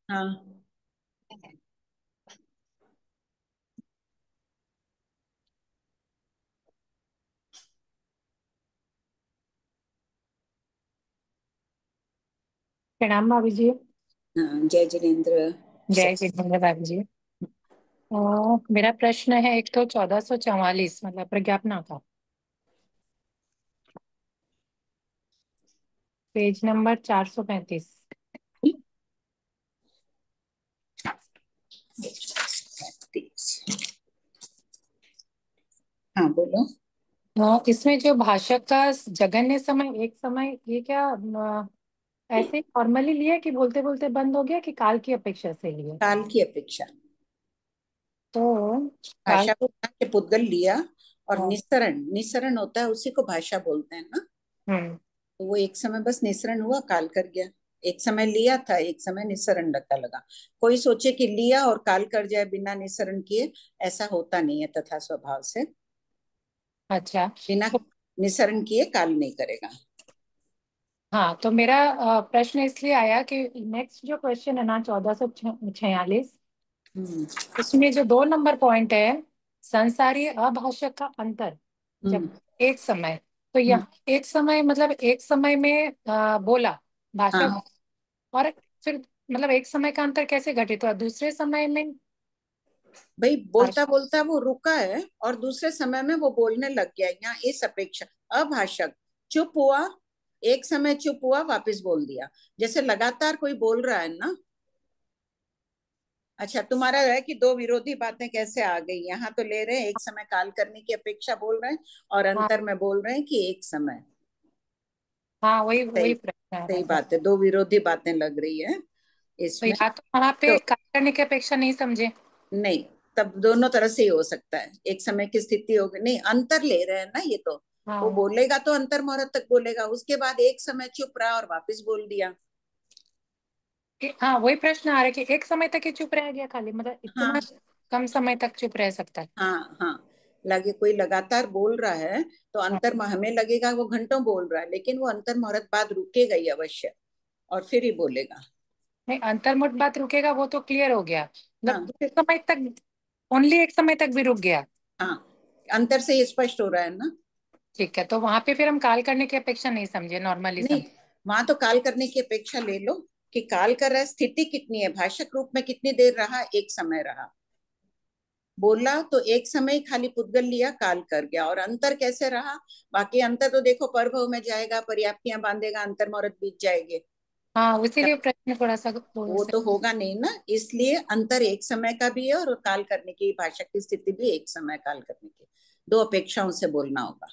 हाँ। प्रणाम भाभी जी। हाँ, जय जिनेन्द्र। जय जितेंद्र भाभी जी। मेरा प्रश्न है, एक तो 1444 मतलब प्रज्ञापना का, पेज नंबर 435। हाँ बोलो। इसमें जो भाषक का जघन्य समय एक समय, ये क्या ऐसे नॉर्मली लिया कि बोलते बोलते बंद हो गया, कि काल की अपेक्षा से लिया? काल की अपेक्षा। तो काल भाषा को। के पुद्गल लिया। और हाँ, निस्सरण निस्सरण होता है, उसी को भाषा बोलते हैं ना। हम्म। तो वो एक समय बस निस्सरण हुआ, काल कर गया। एक समय लिया था, एक समय निस्सरण लगा। कोई सोचे कि लिया और काल कर जाए बिना निस्सरण किए, ऐसा होता नहीं है तथा स्वभाव से। अच्छा। बिना तो निस्सरण किए काल नहीं करेगा। हाँ, तो मेरा प्रश्न इसलिए आया कि नेक्स्ट जो क्वेश्चन है ना, 1446, हम्म। उसमें जो 2 नंबर पॉइंट है, संसारी अभाषक का अंतर, जब हम्म। एक समय, तो हम्म। यहाँ एक समय मतलब एक समय में बोला भाषक, हाँ और फिर मतलब एक समय का अंतर कैसे घटित हुआ दूसरे समय में? भाई, बोलता भाषा। बोलता वो रुका है और दूसरे समय में वो बोलने लग गया। यहाँ इस अपेक्षा अभाषक चुप हुआ, एक समय चुप हुआ, वापस बोल दिया। जैसे लगातार कोई बोल रहा है ना। अच्छा, तुम्हारा है कि दो विरोधी बातें कैसे आ गई। यहाँ तो ले रहे हैं एक समय काल करने की अपेक्षा बोल रहे हैं, और हाँ, अंतर में बोल रहे हैं कि एक समय। हाँ, वही सही। वही प्रश्न है सही मतलब। बात है, दो विरोधी बातें लग रही है तो इसमें। या तो वहां पे तो कार्य करने की अपेक्षा नहीं समझे। नहीं, तब दोनों तरह से ही हो सकता है। एक समय की स्थिति होगी, नहीं अंतर ले रहे हैं ना ये तो। वो हाँ, बोलेगा तो अंतर मुहूर्त तक बोलेगा, उसके बाद एक समय चुप रहा और वापस बोल दिया। हाँ, वही प्रश्न आ रहा है कि एक समय तक ही चुप रह गया खाली, मतलब इतना हाँ कम समय तक चुप रह सकता है? हाँ हाँ। लगे कोई लगातार बोल रहा है तो हाँ। अंतर हमें लगेगा वो घंटों बोल रहा है, लेकिन वो अंतर मुहूर्त बाद रुकेगा ही अवश्य, और फिर ही बोलेगा। नहीं, अंतर्मुख बात रुकेगा वो तो क्लियर हो गया, मतलब हाँ एक समय तक, ओनली एक समय तक भी रुक गया। हाँ। अंतर से ये स्पष्ट हो रहा है ना। ठीक है, तो वहां पे फिर हम काल करने की अपेक्षा नहीं समझे, नॉर्मली नहीं, समझे। वहां तो काल करने की अपेक्षा ले लो कि काल कर रहा है, स्थिति कितनी है, भाषक रूप में कितनी देर रहा, एक समय रहा। बोला तो एक समय ही खाली पुद्गल लिया, काल कर गया। और अंतर कैसे रहा? बाकी अंतर तो देखो, परभव में जाएगा, पर्याप्तियां बांधेगा, अंतर मुहूर्त बीत जाएंगे। हाँ, इसीलिए प्रश्न थोड़ा सा वो तो होगा नहीं ना, इसलिए अंतर एक समय का भी है, और काल करने की भाषा की स्थिति भी एक समय काल करने की, दो अपेक्षाओं से बोलना होगा।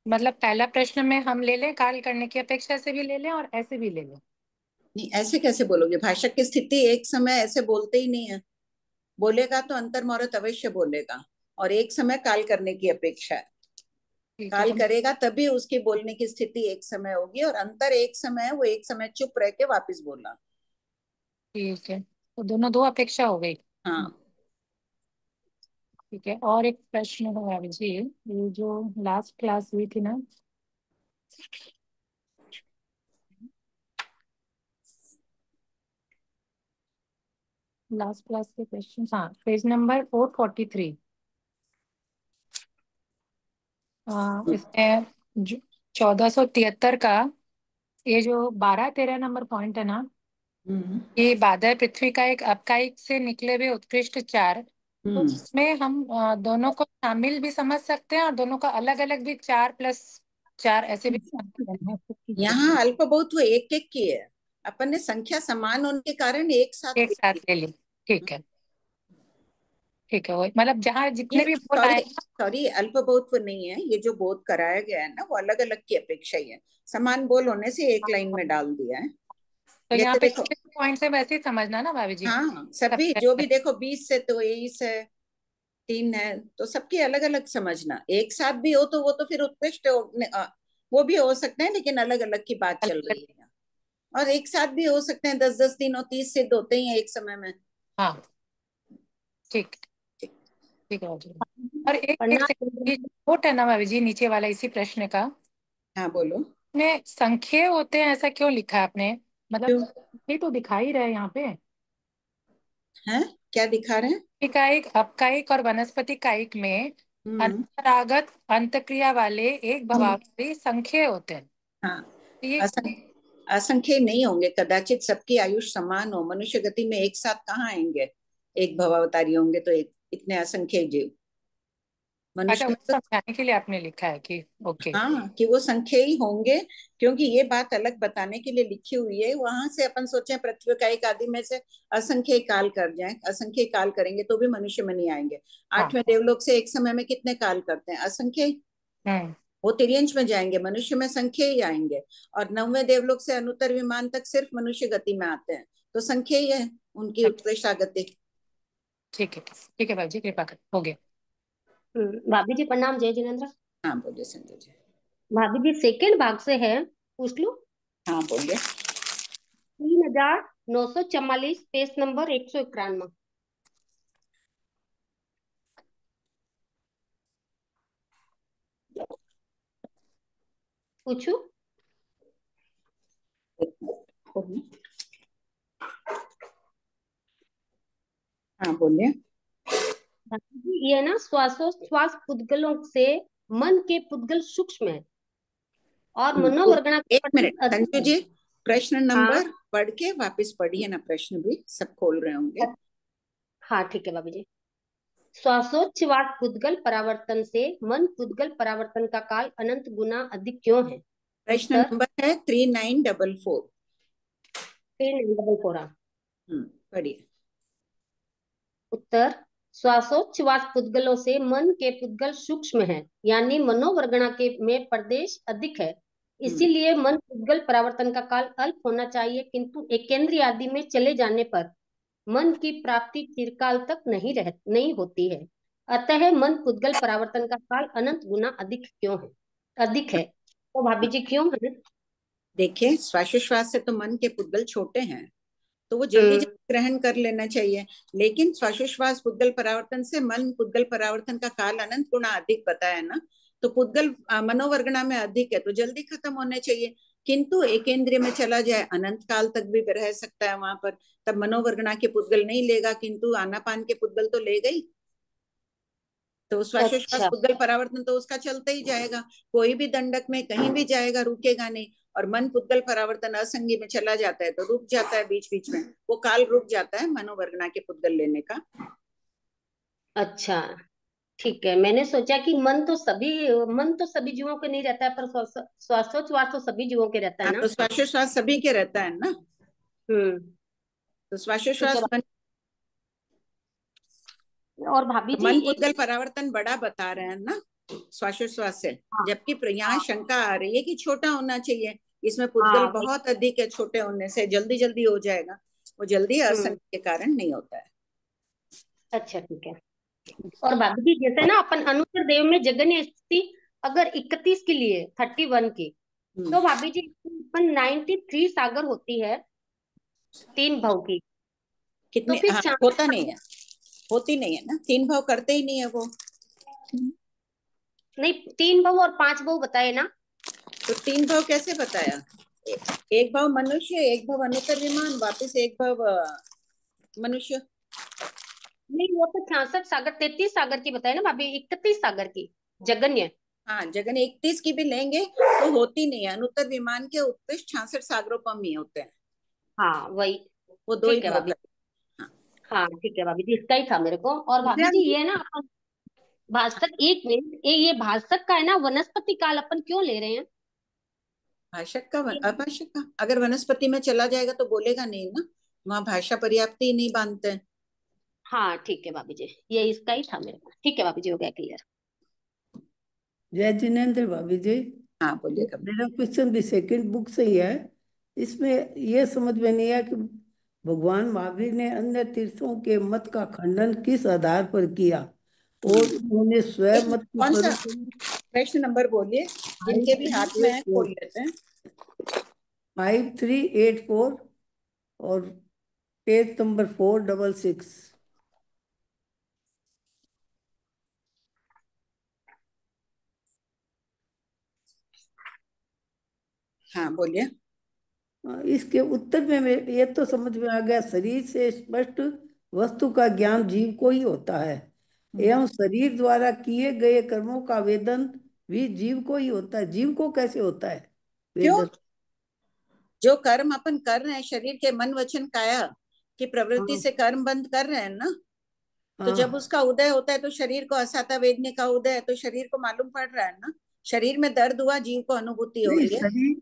मतलब पहला प्रश्न में हम ले लें काल करने की अपेक्षा से भी ले लें और ऐसे भी ले लें? नहीं, ऐसे कैसे बोलोगे? भाषा की स्थिति एक समय ऐसे बोलते ही नहीं है। बोलेगा तो अंतर मुहूर्त अवश्य बोलेगा, और एक समय काल करने की अपेक्षा है। ठीक है, काल तो करेगा तभी उसकी बोलने की स्थिति एक समय होगी, और अंतर एक समय है, वो एक समय चुप रह के वापिस बोला। ठीक है, तो दोनों दो अपेक्षा हो गई। हाँ। ठीक है, और एक प्रश्न है भाभी जी, ये जो लास्ट क्लास हुई थी ना, लास्ट क्लास के क्वेश्चन, हाँ, पेज नंबर 443। इसमें 1473 का, ये जो 12-13 नंबर पॉइंट है ना, हम्म। ये बादल पृथ्वी का एक अपकाइक से निकले हुए उत्कृष्ट चार, तो हम्म। इसमें हम दोनों को शामिल भी समझ सकते हैं और दोनों का अलग अलग भी, 4+4 ऐसे भी समझ सकते हैं। यहाँ अल्प बहुत वो एक एक की है। अपन ने संख्या समान होने के कारण एक साथ एक ले साथ ली। ले ली। ठीक है, ठीक है, वही मतलब जहाँ ये जितने भी बोल सॉरी, आए। सॉरी, अल्प बहुत वो नहीं है। ये जो बोध कराया गया है ना, वो अलग अलग की अपेक्षा ही है। समान बोल होने से एक लाइन में डाल दिया है। तो यहाँ जैसे पे देखो, जितने पॉइंट है वैसे ही समझना ना भाभी जी। हाँ सभी सबसे जो अच्छा। भी देखो, 20 से तो 23 है, 3 है, तो सबकी अलग अलग समझना। एक साथ भी हो तो वो तो फिर उत्कृष्ट वो भी हो सकते हैं, लेकिन अलग अलग की बात चल अलग। रही है यहाँ। और एक साथ भी हो सकते हैं, 10-10 दिन और 30 सिद्ध होते ही हैं एक समय में। हाँ, ठीक। ठीक। ठीक है भाभी जी। और एक पढ़ना। सेकंड, ये नोट है ना भाभी जी नीचे वाला इसी प्रश्न का, हाँ बोलो। में संख्या होते हैं ऐसा क्यों लिखा है आपने? मतलब क्यों? ये तो दिखा ही रहा है यहाँ पे। हैं? क्या दिखा रहे हैं? कायिक, अपकायिक और वनस्पति कायिक में हम्म। अंतरागत अंतक्रिया वाले एक भवावरी संख्य होते हैं। हाँ। ये असंख्य नहीं होंगे, कदाचित सबकी आयुष समान हो। मनुष्य गति में एक साथ कहाँ आएंगे? एक भवावतारी होंगे तो एक इतने असंख्य जीव अच्छा, मनुष्य वो में तो। समझाने के लिए आपने लिखा है कि ओके। हाँ, कि वो संख्य ही होंगे, क्योंकि ये बात अलग बताने के लिए लिखी हुई है। वहां से अपन सोचे पृथ्वी का एक आदि में से असंख्य काल कर जाए, असंख्य काल करेंगे तो भी मनुष्य में नहीं आएंगे। हाँ। आठवें देवलोक से एक समय में कितने काल करते हैं? असंख्य। हम्म। वो तिर्यंश में जाएंगे, मनुष्य में संख्य ही आएंगे। और नौवें देवलोक से अनुत्तर विमान तक सिर्फ मनुष्य गति में आते हैं, तो संख्य ही है उनकी उत्कृष्ट गति। ठीक है, ठीक है भाई जी, कृपा कर, हो गया। भाभी जी प्रणाम, जय जिनेन्द्र। हाँ बोलिए संजय जी। भाभी जी सेकेंड भाग से है, पूछ लूं? हाँ बोलिए। 3944, पेज नंबर 191। पूछू? हाँ बोलिए। भाभी जी ये ना श्वासोच्छ्वास पुद्गलों से मन के पुद्गल सूक्ष्म है और तो मनोवरगणा के एक प्रति मिनट अधिक संजू है। जी, प्रश्न हाँ। नंबर पढ़ के वापस पढ़िए ना, प्रश्न भी सब खोल रहे होंगे। हाँ ठीक है भाभी जी। श्वासोच्छ्वास पुद्गल परावर्तन से मन पुद्गल परावर्तन का काल अनंत गुना अधिक क्यों है? प्रश्न उत्तर नंबर है 3944। 3944। पढ़िए। उत्तर, श्वासोच्छ्वास पुद्गलों से मन के पुद्गल सूक्ष्म है, यानी मनोवर्गणा के में प्रदेश अधिक है। हम्म। इसीलिए मन पुद्गल परावर्तन का काल अल्प होना चाहिए, किंतु एकेंद्रीय आदि में चले जाने पर मन की प्राप्ति चिरकाल तक नहीं होती है। अतः मन पुद्गल परावर्तन का काल अनंत गुना अधिक क्यों है? अधिक है। तो भाभी जी क्यों है? देखिए, श्वासोश्वास से तो मन के पुद्गल छोटे हैं, तो वो जल्दी हम्म। जल्दी ग्रहण कर लेना चाहिए। लेकिन श्वासोश्वास पुद्गल परावर्तन से मन पुद्गल परावर्तन का काल अनंत गुना अधिक बताया ना, तो पुद्गल मनोवर्गणा में अधिक है तो जल्दी खत्म होने चाहिए। किंतु एकेंद्रिय में चला जाए अनंत काल तक भी रह सकता है वहां पर, तब मनोवर्गणा के पुद्गल नहीं लेगा, किंतु आनापान के पुद्गल तो ले गई। तो श्वासोश्वास अच्छा। पुद्गल परावर्तन तो उसका चलता ही जाएगा, कोई भी दंडक में कहीं भी जाएगा, रुकेगा नहीं। और मन पुद्गल परावर्तन असंगी में चला जाता है तो रुक जाता है, बीच बीच में वो काल रुक जाता है मनोवर्गना के पुद्गल लेने का। अच्छा ठीक है, मैंने सोचा कि मन तो सभी जीवों के नहीं रहता है, पर श्वासोच्छ्वास तो सभी जीवों के रहता है हाँ, ना। तो श्वासोश्वास सभी के रहता है ना। हम्म। तो ठीक है श्वासोश्वास मन, और भाभी तो जी मन एक। पुद्गल परावर्तन बड़ा बता रहे हैं ना श्वासोश्वास से। हाँ। जबकि यहाँ हाँ। शंका आ रही है कि छोटा होना चाहिए, इसमें पुद्गल हाँ वही। बहुत अधिक है, छोटे होने से जल्दी जल्दी हो जाएगा। वो जल्दी असंग हम्म। के कारण नहीं होता है। अच्छा ठीक है। और भाभी जी जैसे ना अपन अनुत्तर देव में जगन्य स्थिति अगर 31 की लिए 31 की, हम्म। तो भाभी जी अपन 93 सागर होती है, तीन भाव की। तो कितने? फिर हाँ, चांद होता नहीं है, होती नहीं है ना, तीन भाव करते ही नहीं है वो। नहीं, तीन भाव और पांच भाव बताए ना। तो तीन भाव कैसे बताया? एक भाव मनुष्य, एक भाव अनुत्तर विमान, वापिस एक भाव मनुष्य। नहीं, वो तो 66 सागर 33 सागर की बताए ना भाभी, 31 सागर की जगन्य। हाँ, जगन 31 की भी लेंगे तो होती नहीं है, अनुत्तर विमान के उत्कृष्ट 66 सागरों में ही होते हैं। हाँ वही। वो दो ही ठीक है भाव भाभी। कर। हाँ। हाँ ठीक है भाभी जी, इसका ही था मेरे को। और भाभी जी ये ना अपन भाषक, एक मिनट, ये भाषक का है ना वनस्पति काल अपन क्यों ले रहे हैं? भाषक का अभाषक का अगर वनस्पति में चला जाएगा तो बोलेगा नहीं ना, वहां भाषा पर्याप्त ही नहीं बांधते हैं। हाँ ठीक है भाभी जी, ये इसका ही था मेरे को। ठीक है भाभी जी, हो गया क्लियर। जय जिनेन्द्र भाभी जी। हाँ बोलिए कभी। मेरा क्वेश्चन भी सेकंड बुक से ही है। इसमें ये समझ में नहीं आया कि भगवान महावीर ने अन्य तीर्थों के मत का खंडन किस आधार पर किया, और उन्होंने एक स्वयं मत की कौन सा पवित्र प्रश्न नंबर बोलिए, जिनके भी हाथ में है खोल लेते हैं। 5384 और पेज नंबर 466। हाँ बोलिए। इसके उत्तर में ये तो समझ में आ गया, शरीर से स्पष्ट वस्तु का ज्ञान जीव को ही होता है, एवं शरीर द्वारा किए गए कर्मों का वेदन भी जीव को ही होता है। जीव को कैसे होता है क्यों? वेदन? जो कर्म अपन कर रहे हैं शरीर के मन वचन काया की प्रवृत्ति हाँ से कर्म बंद कर रहे हैं ना, तो जब हाँ। उसका उदय होता है तो शरीर को असाता वेदने का उदय है, तो शरीर को मालूम पड़ रहा है ना, शरीर में दर्द हुआ, जीव को अनुभूति हो नहीं, रही है। शरीर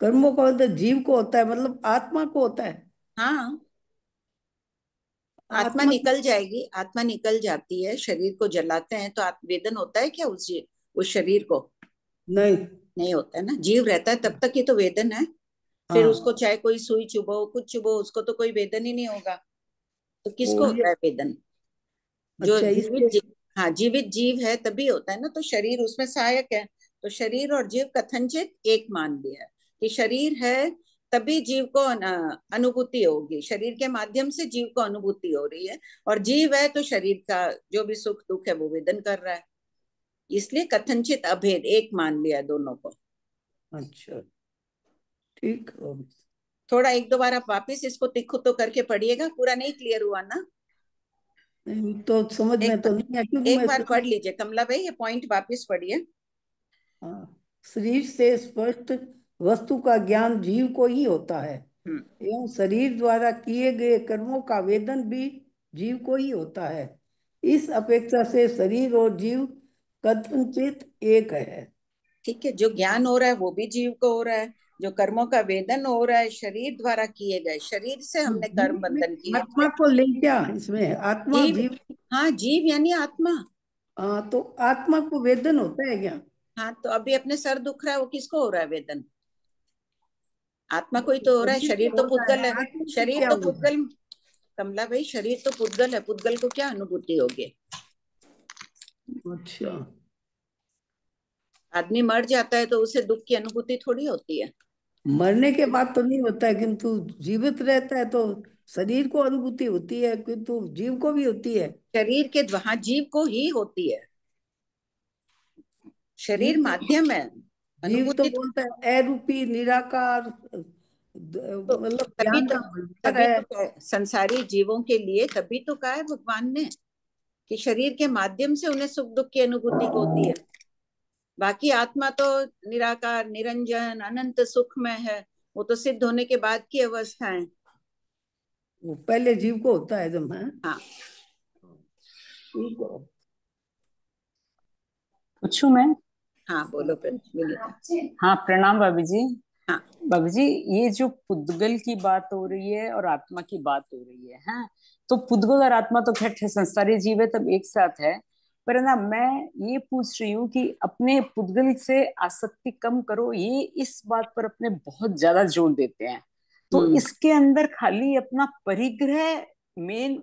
कर्मों का मतलब जीव को होता है, मतलब आत्मा को होता है। हाँ, आत्मा आत्मा निकल जाएगी, आत्मा निकल जाती है, शरीर को जलाते हैं तो वेदन होता है क्या उस शरीर को? नहीं। नहीं होता है ना, जीव रहता है तब तक ही तो वेदन है। फिर उसको हाँ। चाहे कोई सुई चुभो कुछ चुभो, उसको तो कोई वेदन ही नहीं होगा, तो किसको और होता है वेदन? जो अच्छा, जीवित इसके जीव, हाँ जीवित जीव है तभी होता है ना, तो शरीर उसमें सहायक है। तो शरीर और जीव कथनचित एक मान लिया है कि शरीर है तभी जीव को अनुभूति होगी, शरीर के माध्यम से जीव को अनुभूति हो रही है, और जीव है तो शरीर का जो भी सुख दुख है वो वेदन कर रहा है, इसलिए कथनचित अभेद एक मान लिया दोनों को। अच्छा, ठीक हो। थोड़ा एक दो बार आप वापिस इसको तिखो तो करके पढ़िएगा, पूरा नहीं क्लियर हुआ ना? नहीं तो समझ में एक तो नहीं है, क्योंकि एक मैं बार पढ़ लीजिए कमला भाई, ये पॉइंट वापिस पढ़िए। हाँ। शरीर से स्पष्ट वस्तु का ज्ञान जीव को ही होता है, हम्म, एवं शरीर द्वारा किए गए कर्मों का वेदन भी जीव को ही होता है। इस अपेक्षा से शरीर और जीव कथनचित एक है। ठीक है, जो ज्ञान हो रहा है वो भी जीव को हो रहा है, जो कर्मों का वेदन हो रहा है शरीर द्वारा किए गए, शरीर से तो हमने कर्म जीव में बंधन किए आत्मा थे। को ले क्या इसमें? आत्मा जीव, जीव। हाँ जीव यानी आत्मा। हाँ, तो आत्मा को वेदन होता है क्या? हाँ, तो अभी अपने सर दुख रहा है वो किसको हो रहा है वेदन? आत्मा को ही तो हो रहा है, शरीर शरीर को तो होता पुद्गल है, है। आत्मा को शरीर क्या तो होता है? पुद्गल, कमला भाई शरीर तो पुद्गल है, पुद्गल को क्या अनुभूति होगी? अच्छा। आदमी मर जाता है तो उसे दुख की अनुभूति थोड़ी होती है। मरने के बाद तो नहीं होता है, किंतु जीवित रहता है तो शरीर को अनुभूति होती है, किंतु जीव को भी होती है। शरीर के वहां जीव को ही होती है, शरीर जीव माध्यम है, जीव तो अनुभूति बोलता है अरूपी निराकार, तो मतलब तभी ज्ञान तो का भंडार तभी है। तो संसारी जीवों के लिए तभी तो कहा है भगवान ने कि शरीर के माध्यम से उन्हें सुख दुख की अनुभूति होती है। बाकी आत्मा तो निराकार निरंजन अनंत सुख में है, वो तो सिद्ध होने के बाद की अवस्था है। वो पहले जीव को होता है जब है। हाँ, ठीक है। पूछू मैं? हाँ बोलो विनीता। हाँ, प्रणाम भाभी जी। हाँ, भाभी जी, ये जो पुद्गल की बात हो रही है और आत्मा की बात हो रही है, हाँ, तो पुद्गल और आत्मा तो खैर संसारी जीव है, तब एक साथ है। पर ना, मैं ये पूछ रही हूँ कि अपने पुद्गल से आसक्ति कम करो, ये इस बात पर अपने बहुत ज्यादा जोर देते हैं। तो हम्म, इसके अंदर खाली अपना परिग्रह मेन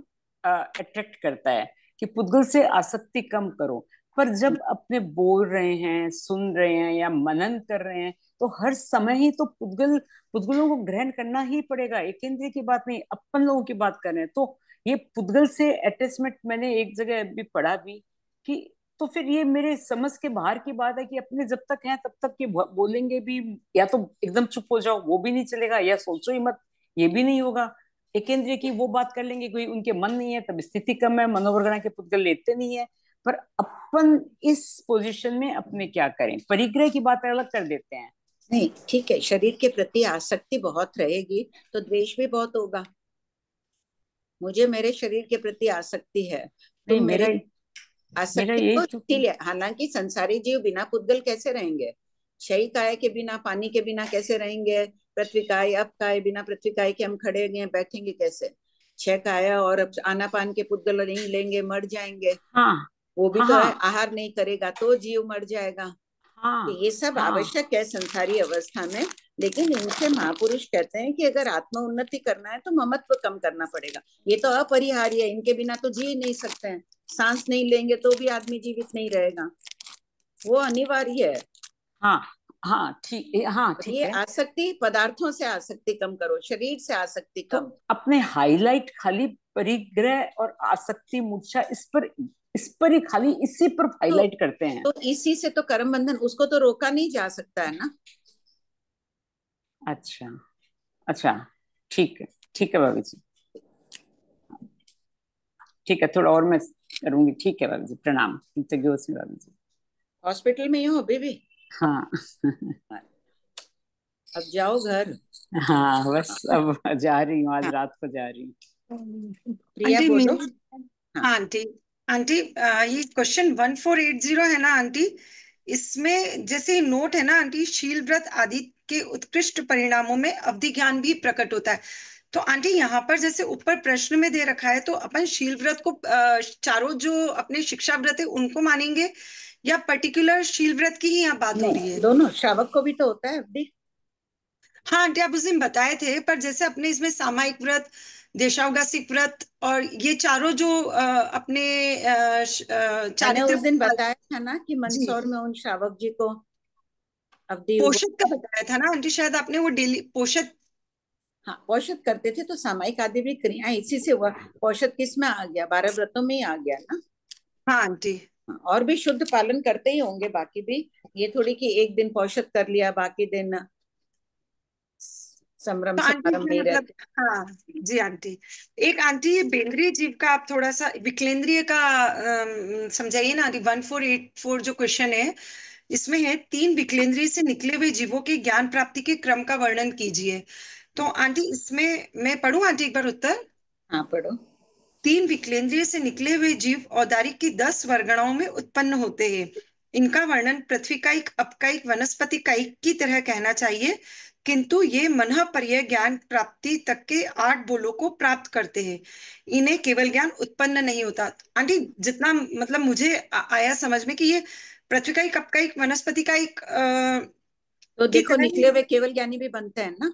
अट्रैक्ट करता है कि पुद्गल से आसक्ति कम करो। पर जब अपने बोल रहे हैं, सुन रहे हैं या मनन कर रहे हैं, तो हर समय ही तो पुद्गलों को ग्रहण करना ही पड़ेगा। एक इंद्रिय की बात नहीं, अपन लोगों की बात कर रहे हैं, तो ये पुद्गल से अटैचमेंट मैंने एक जगह भी पढ़ा भी कि, तो फिर ये मेरे समझ के बाहर की बात है कि अपने जब तक हैं तब तक ये बोलेंगे भी, या तो एकदम चुप हो जाओ वो भी नहीं चलेगा, या सोचो ही मत ये भी नहीं होगा। एक इंद्रिय की वो बात कर लेंगे, कोई उनके मन नहीं है तब स्थिति कम है, मनोवरगणा के पुद्गल लेते नहीं है। पर अपन इस पोजीशन में अपने क्या करें, परिग्रह की बात अलग कर देते हैं। नहीं ठीक है, शरीर के प्रति आसक्ति बहुत रहेगी तो द्वेष भी बहुत होगा। मुझे मेरे शरीर के प्रति आसक्ति है, नहीं, तुम मेरा मेरे मेरा आसक्ति यही को तो। इसीलिए, हालांकि संसारी जीव बिना पुद्गल कैसे रहेंगे? क्षय काय के बिना, पानी के बिना कैसे रहेंगे? पृथ्वी काय अप काय, बिना पृथ्वी काय के हम खड़े हैं बैठेंगे कैसे? क्षय काया और आनापान के पुद्गल नहीं लेंगे मर जाएंगे। हाँ वो भी हाँ तो है, हाँ आहार नहीं करेगा तो जीव मर जाएगा। तो हाँ ये सब हाँ आवश्यक है संसारी अवस्था में, लेकिन इनसे महापुरुष कहते हैं कि अगर आत्म उन्नति करना है तो ममत्व कम करना पड़ेगा। ये तो अपरिहार्य है, इनके बिना तो जी नहीं सकते हैं, सांस नहीं लेंगे तो भी आदमी जीवित नहीं रहेगा, वो अनिवार्य है। हाँ हाँ, ठीक है, हाँ और ठीक ये है। आसक्ति, पदार्थों से आसक्ति कम करो, शरीर से आसक्ति तो कम। अपने हाईलाइट खाली परिग्रह और आसक्ति मूर्छा, इस पर ही, खाली इसी पर तो हाईलाइट करते हैं। तो इसी से तो कर्म बंधन, उसको तो रोका नहीं जा सकता है ना। अच्छा अच्छा, ठीक है भाभी जी। ठीक है, थोड़ा और मैं करूंगी। ठीक है बाबू जी, प्रणाम। कृतज्ञ बाबू जी। हॉस्पिटल में ही हो अभी भी? हाँ। अब जाओ घर। हाँ बस अब जा रही हूँ, आज हाँ, रात को जा रही हूँ। प्रिया आंटी बोलो। मेरी हाँ, हाँ आंटी। आंटी ये क्वेश्चन 1480 है ना आंटी, इसमें जैसे नोट है ना आंटी, शील व्रत आदि के उत्कृष्ट परिणामों में अवधि ज्ञान भी प्रकट होता है। तो आंटी यहाँ पर जैसे ऊपर प्रश्न में दे रखा है, तो अपन शील व्रत को चारों जो अपने शिक्षा व्रत है उनको मानेंगे, या पर्टिकुलर शील व्रत की ही यहाँ बात हो रही नहीं, है? दोनों। श्रावक को भी तो होता है अवधि। हाँ आंटी, आप उस दिन बताए थे, पर जैसे अपने इसमें सामायिक व्रत, देशावगासिक व्रत और ये चारों जो अपने मैंने चारित्र उस दिन बताया था ना कि जी मंदसौर में उन श्रावक जी को अवधि हुआ। पोषक का बताया था ना आंटी, शायद आपने वो डेली पोषक। हाँ, पौषध करते थे तो सामायिक आदि भी क्रिया इसी से हुआ। पौषध किस में आ गया? 12 व्रतों में ही आ गया ना। हाँ आंटी। हाँ, और भी शुद्ध पालन करते ही होंगे बाकी भी। ये थोड़ी कि एक दिन पौषध कर लिया बाकी दिन संभ्रम तो आंटी समारंभ इसमें में ही मतलब, रहते। हाँ जी आंटी, एक आंटी ये बेंद्रीय जीव का आप थोड़ा सा विकेंद्रीय का समझाइए ना आंटी। 1484 जो क्वेश्चन है, इसमें है 3 विकेंद्रीय से निकले हुए जीवों के ज्ञान प्राप्ति के क्रम का वर्णन कीजिए। तो आंटी इसमें मैं पढ़ूं आंटी एक बार उत्तर? हाँ, पढ़ो। 3 विकलेंद्रिय से निकले हुए जीव औदारिक की 10 वर्गणाओं में उत्पन्न होते हैं। इनका वर्णन पृथ्वी कायिक, अपकायिक, वनस्पति कायिक की तरह कहना चाहिए, किंतु ये मनः पर्याय ज्ञान प्राप्ति तक के 8 बोलों को प्राप्त करते हैं। इन्हें केवल ज्ञान उत्पन्न नहीं होता। आंटी जितना मतलब मुझे आया समझ में कि ये पृथ्वी कायिक, अपकायिक, वनस्पति कायिक तो की देखो, तरह निकले ही। हुए केवल ज्ञानी भी बनते हैं ना।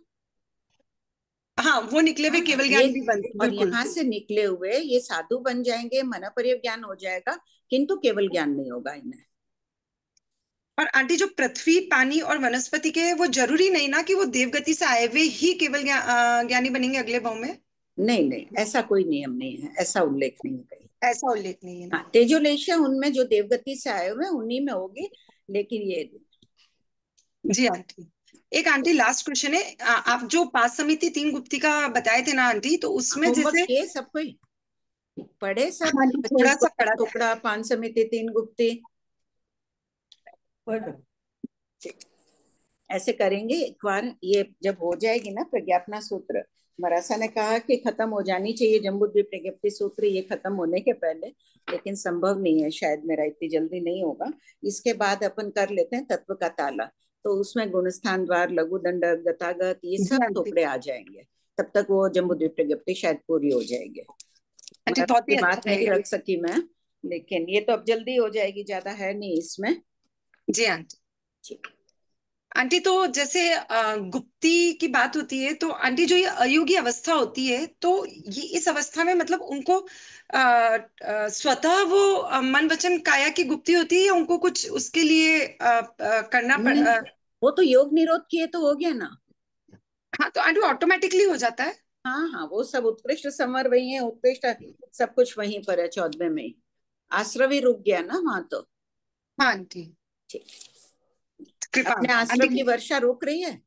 हाँ, वो निकले हुए हाँ, केवल ये ज्ञान भी बनते, और बिल्कुल। यहाँ से निकले हुए ये साधु बन जाएंगे, मन पर्यव ज्ञान हो जाएगा, किंतु केवल ज्ञान नहीं होगा इन्हें। और आंटी जो पृथ्वी, पानी और वनस्पति के हैं, वो जरूरी नहीं ना कि वो देवगति से आए हुए ही केवल ज्ञानी बनेंगे अगले भाव में? नहीं नहीं, ऐसा कोई नियम नहीं है, ऐसा उल्लेख नहीं है कहीं। ऐसा उल्लेख नहीं है ना? हाँ, तेजोलेशा उनमें जो देवगति से आए हुए हैं उन्हीं में होगी, लेकिन ये जी आंटी। एक आंटी लास्ट क्वेश्चन है, आप जो पास समिति 3 गुप्ती का बताए थे ना आंटी, तो उसमें होमवर्क जैसे किए सब कोई? पढ़े सब? हाँ आंटी, थोड़ा 25 सा पढ़ा था। टुकड़ा, 5 समिति, 3 गुप्ती। पढ़ ऐसे करेंगे एक बार, ये जब हो जाएगी ना प्रज्ञापना सूत्र। मरासा ने कहा कि खत्म हो जानी चाहिए जम्बूद्वीप प्रज्ञप्ति सूत्र, ये खत्म होने के पहले, लेकिन संभव नहीं है शायद, मेरा इतनी जल्दी नहीं होगा। इसके बाद अपन कर लेते हैं तत्व का ताला, तो उसमें गुणस्थान द्वार, लघु दंडक, गतागत, ये जी सब आंटी। टुकड़े आ जाएंगे। तब तक वो जम्बूद्वीप प्रज्ञप्ति शायद पूरी हो जाएगी। आंटी मराठा बहुत की ही अच्छा बात नहीं रहेगा। रख सकी मैं, लेकिन ये तो अब जल्दी हो जाएगी, ज्यादा है नहीं इसमें। जी आंटी। ठीक। आंटी तो जैसे गुप्ती की बात होती है, तो आंटी जो ये अयोगी अवस्था होती है, तो ये इस अवस्था में मतलब उनको स्वतः वो मन वचन काया की गुप्ती होती है, या उनको कुछ उसके लिए करना नहीं, वो तो योग निरोध किए तो हो गया ना। हाँ तो आंटी ऑटोमेटिकली हो जाता है? हाँ हाँ, वो सब उत्कृष्ट संवर वही है, उत्कृष्ट सब कुछ वहीं पर है, 14वें में ही। आश्रव ही रुक गया ना वहां तो। हाँ आंटी। ठीक। कृपा अपने आंटी। आश्रव की वर्षा रुक रही है?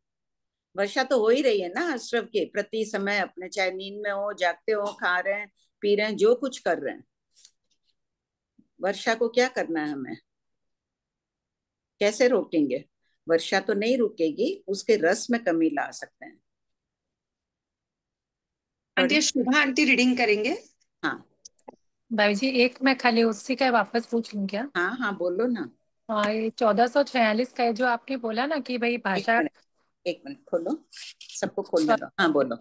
वर्षा तो हो ही रही है ना आश्रव के प्रति समय, अपने चाहे नींद में हो, जागते हो, खा रहे हैं, पी रहे हैं, जो कुछ कर रहे हैं। वर्षा को क्या करना है हमें? कैसे रोकेंगे? वर्षा तो नहीं रुकेगी, उसके रस में कमी ला सकते हैं। आंटी पढ़े? शुभा आंटी रीडिंग करेंगे। हाँ भाई जी, एक मैं खाली उसी का वापस पूछ लूं क्या? हाँ हाँ, बोलो ना। हाँ, ये 1446 का है जो आपने बोला ना कि भाई एक भाषा, मिनट, एक मिनट खोलो, सबको खोलने दो। हाँ, बोलो।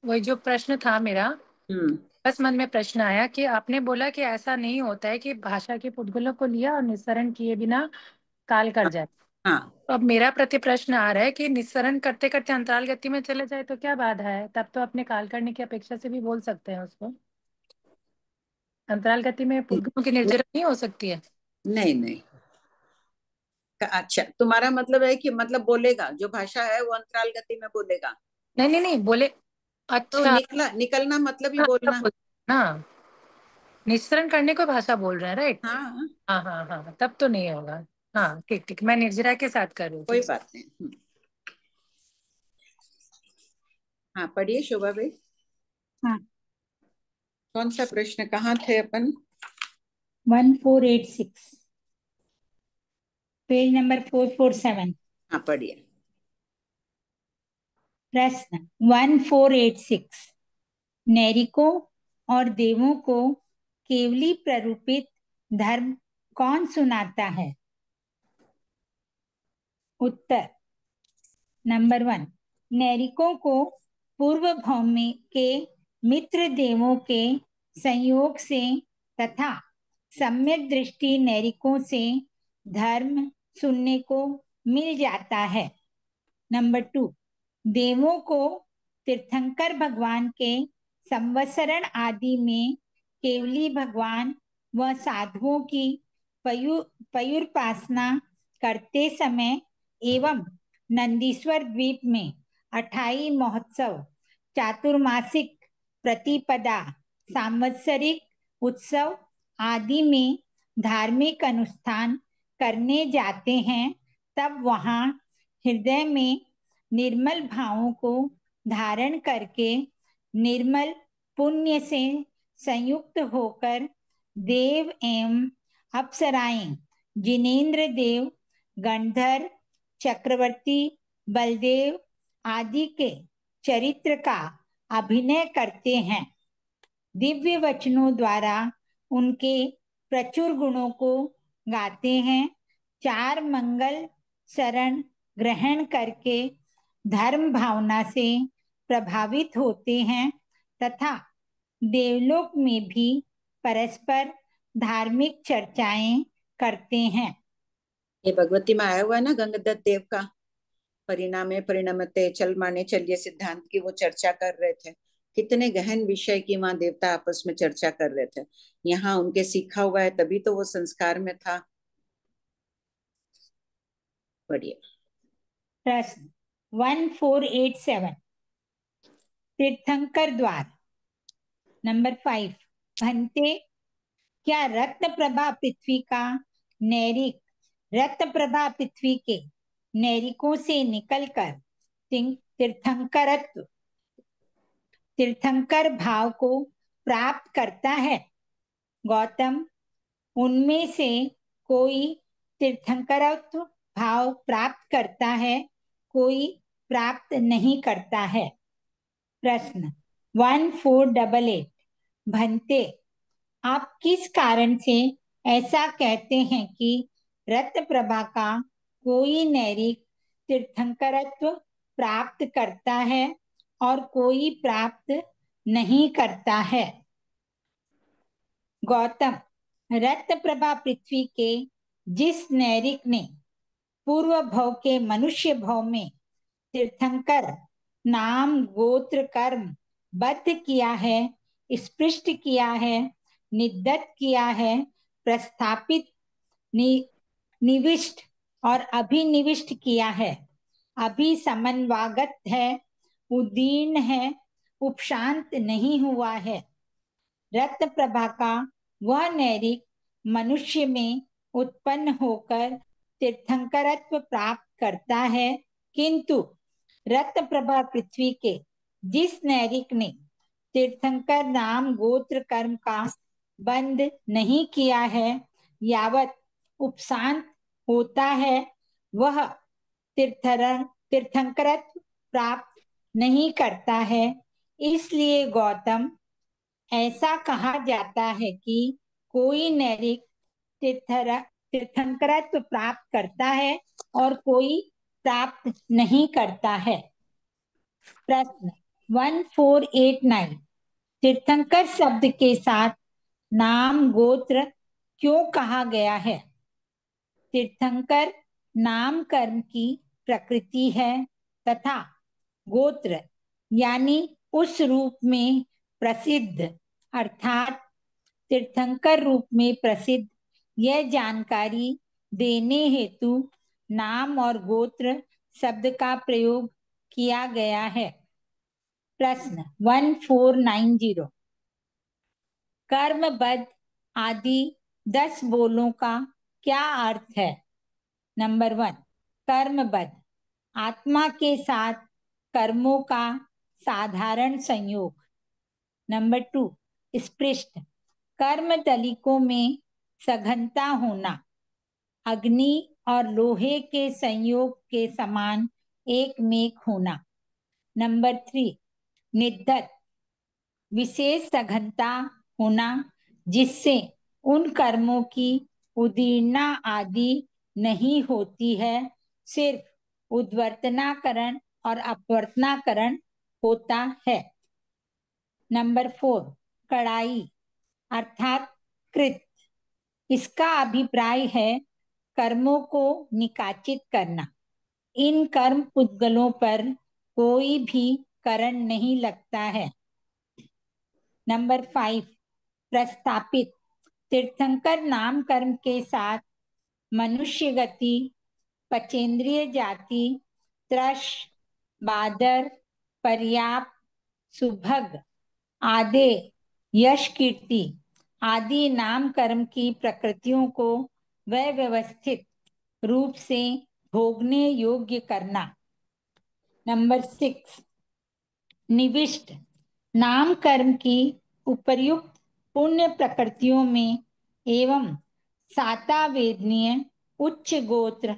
वही जो प्रश्न था मेरा, हम्म। बस मन में प्रश्न आया कि आपने बोला कि ऐसा नहीं होता है कि भाषा के पुद्गलों को लिया और निस्सरण किए बिना काल कर जाए। हाँ, तो अब मेरा प्रति प्रश्न आ रहा है कि निस्सरण करते करते अंतराल गति में चले जाए तो क्या बाधा है? तब तो अपने काल करने की अपेक्षा से भी बोल सकते हैं उसको। अंतराल गति में पुद्गलों की निर्जरा नहीं हो सकती है? नहीं नहीं। अच्छा, तुम्हारा मतलब है कि मतलब बोलेगा, जो भाषा है वो अंतराल गति में बोलेगा, नहीं नहीं नहीं बोले। तो अच्छा। निकलना मतलब ही हाँ, तब बोलना। ना निस्सरण करने को भाषा बोल रहे हैं, राइट? हाँ, हाँ हाँ हाँ, तब तो नहीं होगा। हाँ ठीक ठीक, मैं निर्जरा के साथ कर रही कोई थी। बात नहीं। हाँ, पढ़िए शोभा भाई। हाँ कौन सा प्रश्न, कहाँ थे अपन? 1486 पेज नंबर 447। हाँ पढ़िए। प्रश्न 1486, नैरिकों और देवों को केवली प्ररूपित धर्म कौन सुनाता है? उत्तर, नंबर 1, नैरिकों को पूर्व भौमी के मित्र देवों के संयोग से तथा सम्यक दृष्टि नैरिकों से धर्म सुनने को मिल जाता है। नंबर 2, देवों को तीर्थंकर भगवान के संवत्सरण आदि में केवली भगवान व साधुओं की पयुर्पासना करते समय एवं नंदीश्वर द्वीप में अठाई महोत्सव, चातुर्मासिक प्रतिपदा, सांवत्सरिक उत्सव आदि में धार्मिक अनुष्ठान करने जाते हैं, तब वहाँ हृदय में निर्मल भावों को धारण करके निर्मल पुण्य से संयुक्त होकर देव एवं अप्सराएं, जिनेन्द्र देव, गंधर्व, चक्रवर्ती, बलदेव आदि के चरित्र का अभिनय करते हैं। दिव्य वचनों द्वारा उनके प्रचुर गुणों को गाते हैं। चार मंगल शरण ग्रहण करके धर्म भावना से प्रभावित होते हैं तथा देवलोक में भी परस्पर धार्मिक चर्चाएं करते हैं। ये भगवती में आया हुआ है ना, गंगादत्त देव का परिणामे परिणमते चल माने चलिए सिद्धांत की वो चर्चा कर रहे थे। कितने गहन विषय की वहां देवता आपस में चर्चा कर रहे थे। यहाँ उनके सीखा हुआ है तभी तो वो संस्कार में था। बढ़िया। प्रश्न 1487, तीर्थंकर द्वार। नंबर 5, भंते, क्या रत्न प्रभा पृथ्वी का नैरिक रत्न प्रभा पृथ्वी के नैरिकों से निकलकर तीर्थंकर भाव को प्राप्त करता है? गौतम, उनमें से कोई तीर्थंकरत्व भाव प्राप्त करता है, कोई प्राप्त नहीं करता है। प्रश्न 1488, भंते, आप किस कारण से ऐसा कहते हैं कि रत्न प्रभा का कोई नैरिक तीर्थंकरत्व प्राप्त करता है और कोई प्राप्त नहीं करता है? गौतम, रत्न प्रभा पृथ्वी के जिस नैरिक ने पूर्व भव के मनुष्य भव में तीर्थंकर नाम गोत्र कर्म बद्ध किया है, स्पृष्ट किया है, निदत्त किया है, प्रस्थापित, निविष्ट और अभिनिविष्ट किया है, अभी समन्वागत है, उदीर्ण है, उपशांत नहीं हुआ है। रत्न प्रभा का वह नैरिक मनुष्य में उत्पन्न होकर तीर्थंकरत्व प्राप्त करता है, किंतु रत्न प्रभा पृथ्वी के जिस नैरिक ने तीर्थंकर नाम गोत्र कर्म का बंध नहीं किया है, यावत उपशांत होता है वह तीर्थंकरत्व प्राप्त नहीं करता है। इसलिए गौतम, ऐसा कहा जाता है कि कोई नैरिक तीर्थंकरत्व प्राप्त करता है और कोई प्राप्त नहीं करता है। प्रश्न 1489, तीर्थंकर शब्द के साथ नाम गोत्र क्यों कहा गया है? तीर्थंकर नाम कर्म की प्रकृति है तथा गोत्र यानी उस रूप में प्रसिद्ध अर्थात तीर्थंकर रूप में प्रसिद्ध यह जानकारी देने हेतु नाम और गोत्र शब्द का प्रयोग किया गया है। प्रश्न 1490, कर्मबद्ध आदि 10 बोलों का क्या अर्थ है? नंबर 1, कर्मबद्ध, आत्मा के साथ कर्मों का साधारण संयोग। नंबर 2, स्पृष्ट, कर्म तलिकों में सघनता होना, अग्नि और लोहे के संयोग के समान एक मेक होना। नंबर 3, निद्धत, विशेष सघनता होना जिससे उन कर्मों की उदीर्णा आदि नहीं होती है, सिर्फ उद्वर्तनाकरण और अपवर्तनाकरण होता है। नंबर 4, कड़ाई अर्थात कृत, इसका अभिप्राय है कर्मों को निकाचित करना। इन कर्म पुद्गलों पर कोई भी करण नहीं लगता है। नंबर 5, प्रस्थापित, तीर्थंकर नाम कर्म के साथ मनुष्य गति, पचेंद्रिय जाति, त्रश, बादर, पर्याप्त, सुभग आदि, यश कीर्ति आदि नाम कर्म की प्रकृतियों को व्यवस्थित रूप से भोगने योग्य करना। नंबर 6, निविष्ट, नाम कर्म की उपर्युक्त पुण्य प्रकृतियों में एवं सातावेदनीय, उच्च गोत्र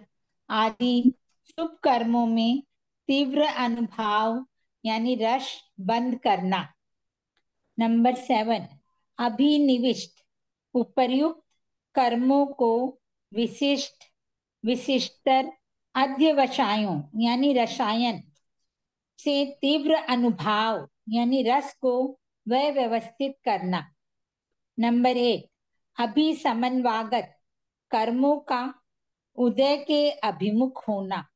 आदि शुभ कर्मों में तीव्र अनुभाव यानी रस बंद करना। नंबर 7, अभिनिविष्ट, उपर्युक्त कर्मों को विशिष्ट, विशिष्टर अध्यवसायों यानी रसायन से तीव्र अनुभाव यानी रस को व्यवस्थित करना। नंबर 8, अभिसमन्वागत, कर्मों का उदय के अभिमुख होना।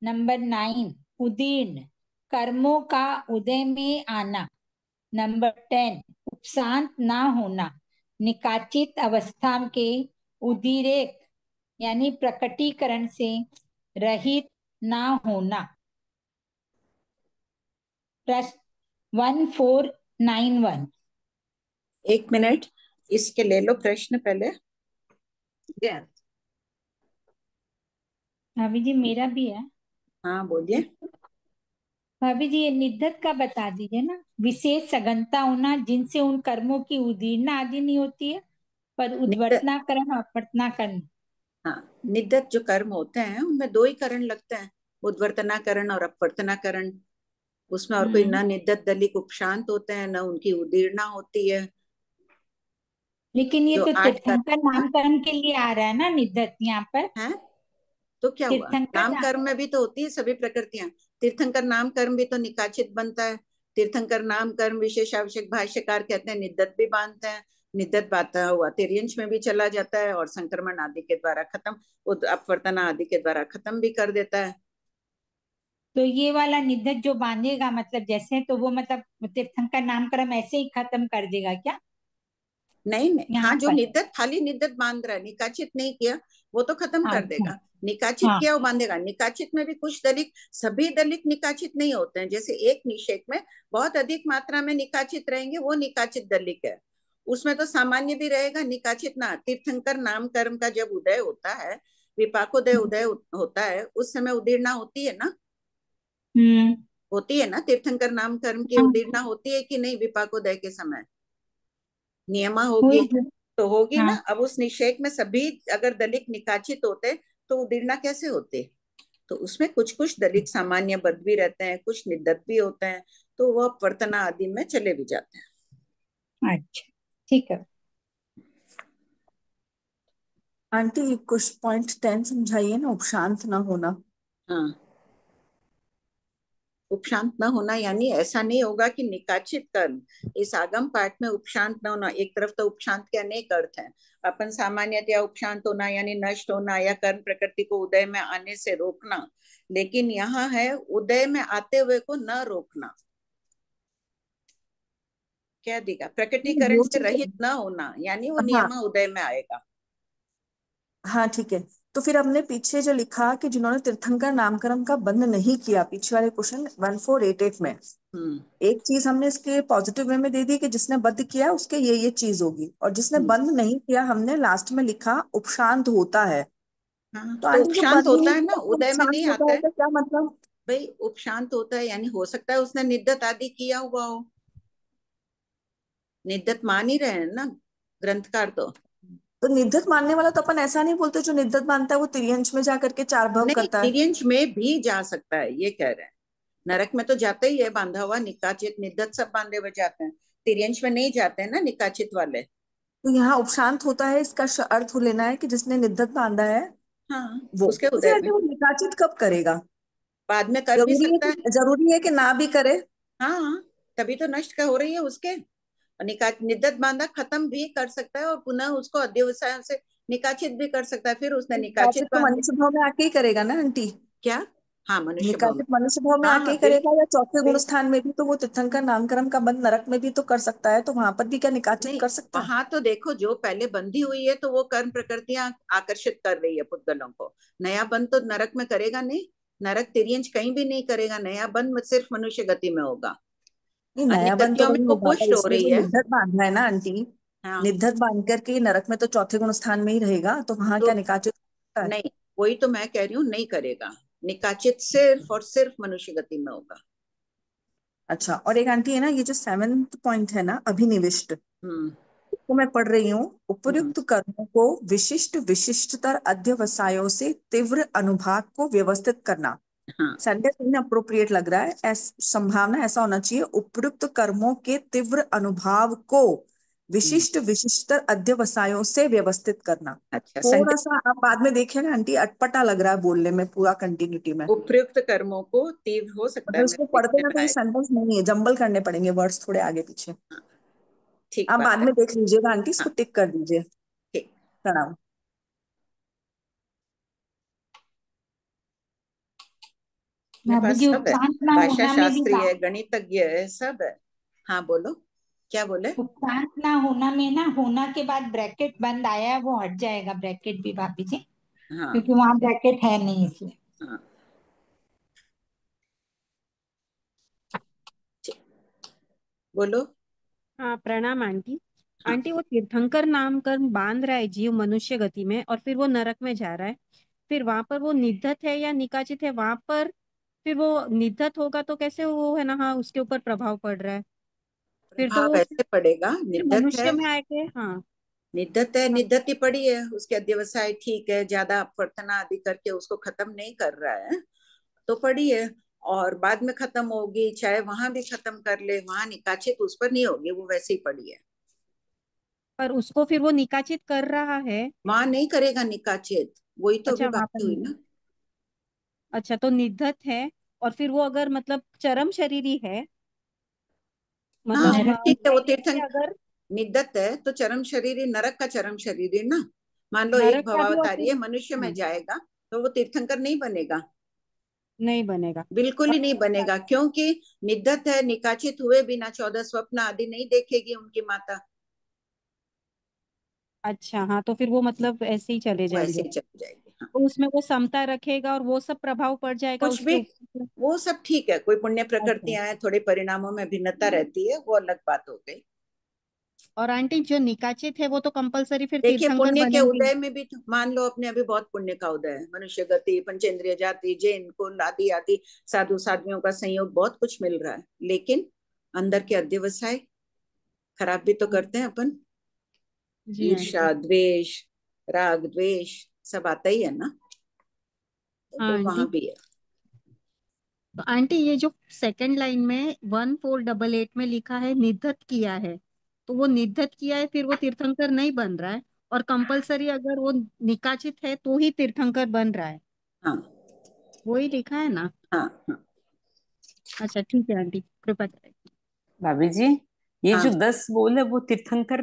नंबर 9, उदीर्ण, कर्मों का उदय में आना। नंबर 10, उपशांत ना होना, निकाचित अवस्था के उदीरेक यानी प्रकटीकरण से रहित ना होना। प्रश्न 1491। एक मिनट, इसके ले लो प्रश्न पहले। भाभी जी मेरा भी है। हाँ बोलिए। भाभी जी ये निद्धत का बता दीजिए ना। विशेष सघनता होना जिनसे उन कर्मों की उदीर्णा आदि नहीं होती है, पर उद्वर्तनाकरण और अपवर्तनाकरण। हाँ, निद्धत जो कर्म होते हैं उनमें दो ही करण लगते हैं, उद्वर्तनाकरण और अपवर्तनाकरण। उसमें और कोई ना निद्धत दलिक उपशांत होते हैं, ना उनकी उदीर्णा होती है। लेकिन ये जो तो 8 तीर्थंकर नामकरण के लिए आ रहा है ना निद्धत यहाँ पर। है तो क्या हुआ, तीर्थंकर नाम कर्म में भी तो होती है सभी प्रकृतियां। तीर्थंकर नाम कर्म भी तो निकाचित बनता है। तीर्थंकर नाम कर्म विशेष आवश्यक भाष्यकार कहते हैं निद्धत भी बांधते हैं। निद्धत बाता हुआ तिर्यंश में भी चला जाता है और संक्रमण आदि के द्वारा खत्म, अपवर्तना आदि के द्वारा खत्म भी कर देता है। तो ये वाला निद्धत जो बांधेगा मतलब जैसे, तो वो मतलब तीर्थंकर नामकरण ऐसे ही खत्म कर देगा क्या नहीं नहीं, यहाँ हाँ, जो पर? निद्धत खाली निद्धत बांध रहा है, निकाचित नहीं किया, वो तो खत्म कर अच्छा। देगा। निकाचित हाँ किया वो बांधेगा। निकाचित में भी कुछ दलित, सभी दलित निकाचित नहीं होते हैं। जैसे एक निषेक में बहुत अधिक मात्रा में निकाचित रहेंगे, वो निकाचित दलित है। उसमें तो सामान्य भी रहेगा, निकाचित ना। तीर्थंकर नाम कर्म का जब उदय होता है, विपाकोदय उदय होता है, उस समय उदीर्णा होती है ना। हम्म। होती है ना, तीर्थंकर नाम कर्म की उदीर्णा होती है कि नहीं विपाकोदय के समय? नियमा होगी तो होगी ना। हाँ अब उस निषेक में सभी अगर दलित निकाचित होते तो उदीर्णा कैसे होते? तो उसमें कुछ कुछ दलित सामान्य बद भी रहते हैं, कुछ निद्धत भी होते हैं, तो वह अपवर्तना आदि में चले भी जाते हैं। अच्छा ठीक है। आंटी कुछ पॉइंट 10 समझाइए ना, उपशांत ना होना। हाँ, उपशांत न होना यानी ऐसा नहीं होगा कि निकाचित कर्म, इस आगम पाठ में उपशांत न होना। एक तरफ तो उपशांत के अनेक अर्थ हैं। अपन सामान्यतया उपशांत होना यानी नष्ट होना या कर्म प्रकृति को उदय में आने से रोकना, लेकिन यहाँ है उदय में आते हुए को न रोकना। क्या दिखा, प्रकटीकरण वो से ठीक है। रहित न होना यानी वो हाँ नियम उदय में आएगा। हाँ ठीक है। तो फिर हमने पीछे जो लिखा कि जिन्होंने तीर्थंकर नामकरण का बंद नहीं किया, पीछे वाले क्वेश्चन 1488 में एक चीज हमने इसके पॉजिटिव वे में दे दी कि जिसने बंद किया उसके ये चीज होगी, और जिसने बंद नहीं किया हमने लास्ट में लिखा उपशांत होता है। हाँ, तो तो आंटी जो उपशांत बंद ही होता नहीं है ना, किया उदय में उपशांत नहीं होता आता है है। तो क्या मतलब? भाई उपशांत होता है यानी हो सकता है उसने निद्धत आदि किया हुआ हो। निद्धत मान ही रहे हैं ना ग्रंथकार तो निद्धत मानने वाला तो अपन ऐसा नहीं बोलते, जो निद्धत मानता है वो तिर्यंश में जाकर के चार भव नहीं, करता है। तिर्यंश में भी जा सकता है ये कह रहे हैं। नरक में तो जाता ही है बांधा हुआ, निकाचित निद्धत सब बांधे हुए जाते हैं, तिर्यंश में नहीं जाते हैं ना निकाचित वाले। तो यहाँ उपशांत होता है, इसका अर्थ लेना है कि जिसने निद्धत बांधा है हाँ, वो। उसके तो उदय फिर में वो निकाचित कब करेगा? बाद में कर भी सकता है। जरूरी है कि ना भी करे? हाँ, तभी तो नष्ट का हो रही है उसके। निद्धत बांधा खत्म भी कर सकता है और पुनः उसको अध्यवसाय से निकाचित भी कर सकता है। फिर उसने निकाचित तो बांध मनुष्य भाव में आके ही करेगा ना आंटी? क्या? हाँ, मनुष्य भाव में। निकाचित मनुष्य भाव में हाँ आके हाँ, ही करेगा, या चौथे गुण बिल्कुल। स्थान में भी तो वो तीर्थंकर नामकरण का बंध नरक में भी तो कर सकता है, तो वहां पर भी क्या निकाचित नहीं, कर सकता है? वहां तो देखो जो पहले बंधी हुई है तो वो कर्म प्रकृतियां आकर्षित कर रही है पुद्गलों को। नया बंध तो नरक में करेगा नहीं, नरक तिर्यंश कहीं भी नहीं करेगा। नया बंध सिर्फ मनुष्य गति में होगा, नहीं, अन्य नया बंध तो गतियों में नहीं वो होगा, पुष्ट पर हो इसमें रही जो है। निद्धत बांधा है ना आंटी, हाँ, निद्धत बांध करके नरक में तो चौथे गुण स्थान में ही रहेगा, तो वहां तो क्या निकाचित होता है? नहीं, वही तो मैं कह रही हूँ, नहीं करेगा। निकाचित सिर्फ और सिर्फ मनुष्य गति में होगा। अच्छा, और एक आंटी है ना, ये जो 7th पॉइंट है ना, अभिनिविष्ट, हम्म तो मैं पढ़ रही हूँ। हम्म उपयुक्त कर्मों को विशिष्ट विशिष्टतर अध्यवसायों से तीव्र अनुभाग को व्यवस्थित करना। हाँ सेंटेंस में अप्रोप्रिएट लग रहा है, संभावना ऐसा होना चाहिए, उपयुक्त कर्मों के तीव्र अनुभाव को विशिष्ट विशिष्टतर अध्यवसायों से व्यवस्थित करना। अच्छा, थोड़ा सेंटेंस। सा आप बाद में देखिएगा आंटी, अटपटा लग रहा है बोलने में, पूरा कंटिन्यूटी में। उपयुक्त कर्मों को तीव्र हो सकता मतलब है, इसको मेरे पढ़ते लिखने ना में तो ये आएगा। सेंटेंस नहीं है, जंबल करने पड़ेंगे वर्ड्स थोड़े आगे पीछे। हाँ, ठीक आप बात बाद है। में देख लीजिएगा आंटी, इसको हाँ, टिक कर दीजिए। ठीक। प्रणाम। मेरे भाभी पास जी, सब है, उपशांत ना भाषा होना में भी शास्त्री है, गणितज्ञ है, सब है। हाँ बोलो, क्या बोले? उपशांत ना होना में ना, होना के बाद ब्रैकेट बंद आया है, वो हट जाएगा ब्रैकेट भी भाभी जी, हाँ क्योंकि वहां ब्रैकेट है नहीं इसलिए। हाँ, ठीक, बोलो। हाँ, प्रणाम आंटी। हाँ आंटी, वो तीर्थंकर नामकरण बांध रहा है जीव मनुष्य गति में, और फिर वो नरक में जा रहा है। फिर वहां पर वो निद्धत है या निकाचित है वहां पर? फिर वो निद्धत होगा तो कैसे वो है ना, हाँ, उसके ऊपर प्रभाव पड़ रहा है। फिर तो प्रभाव वो ऐसे पड़ेगा, फिर निद्धत है, मनुष्य में आके, हाँ। निद्धत है, हाँ, निद्धत ही पड़ी है, उसके अध्यवसाय ठीक है, ज्यादा अपवर्तना आदि करके उसको खत्म नहीं कर रहा है तो पड़ी है। और बाद में खत्म होगी, चाहे वहां भी खत्म कर ले, वहां निकाचित उस पर नहीं होगी, वो वैसे ही पड़ी है। पर उसको फिर वो निकाचित कर रहा है। वहां नहीं करेगा निकाचित, वही तो अभी अच्छा, बात वहां पर हुई नहीं। ना। अच्छा, तो निद्धत है। और फिर वो अगर मतलब चरम शरीरी है, हाँ, मतलब नरक ठीक है, वो डायरेक्टली तीर्थंकर अगर निद्धत है तो चरम शरीर नरक का चरम शरीर ना। मान लो एक नरक का भी, और भवावतारी फिर है, मनुष्य में हाँ, जाएगा तो वो तीर्थंकर नहीं बनेगा, नहीं बनेगा। बिल्कुल और ही नहीं बनेगा, क्योंकि निद्धत है, निकाचित हुए बिना 14 स्वप्न आदि नहीं देखेगी उनकी माता, अच्छा, हाँ, तो फिर वो मतलब ऐसे ही चले वो ऐसे जाएंगे। ही चली जाएगी। हाँ, तो उसमें वो समता रखेगा और वो सब प्रभाव पड़ जाएगा कुछ भी, उसके ऊपर। वो सब ठीक है, कोई पुण्य अच्छा। प्रकृतियां हैं, थोड़े परिणामों में भिन्नता रहती है, वो अलग बात हो गई। और आंटी, जो निकाचित है वो तो कंपलसरी फिर देखिए, तीर्थंकर पुण्य के बनेंगे। उदय में भी तो मान लो अपने अभी बहुत पुण्य का उदय है, मनुष्य गति, पंचेंद्रिय जाति, जैन कुल आदि आदि, साधु साध्वियों का संयोग, बहुत कुछ मिल रहा है, लेकिन अंदर के अध्यवसाय खराब भी तो करते हैं अपन। जी आंटी। ईर्ष्या, द्वेष, राग द्वेष सब आता ही है ना, हाँ तो वहां आंटी। भी है। तो आंटी, ये जो सेकंड लाइन में 1488 में लिखा है निधत किया है, तो वो निधत किया है फिर वो तीर्थंकर नहीं बन रहा है। और कंपलसरी अगर वो निकाचित है तो ही तीर्थंकर बन रहा है, हाँ वही लिखा है ना? हाँ हाँ अच्छा, ठीक है आंटी, कृपा करें। भाभी जी, ये जो हाँ, 10 बोल है वो तीर्थंकर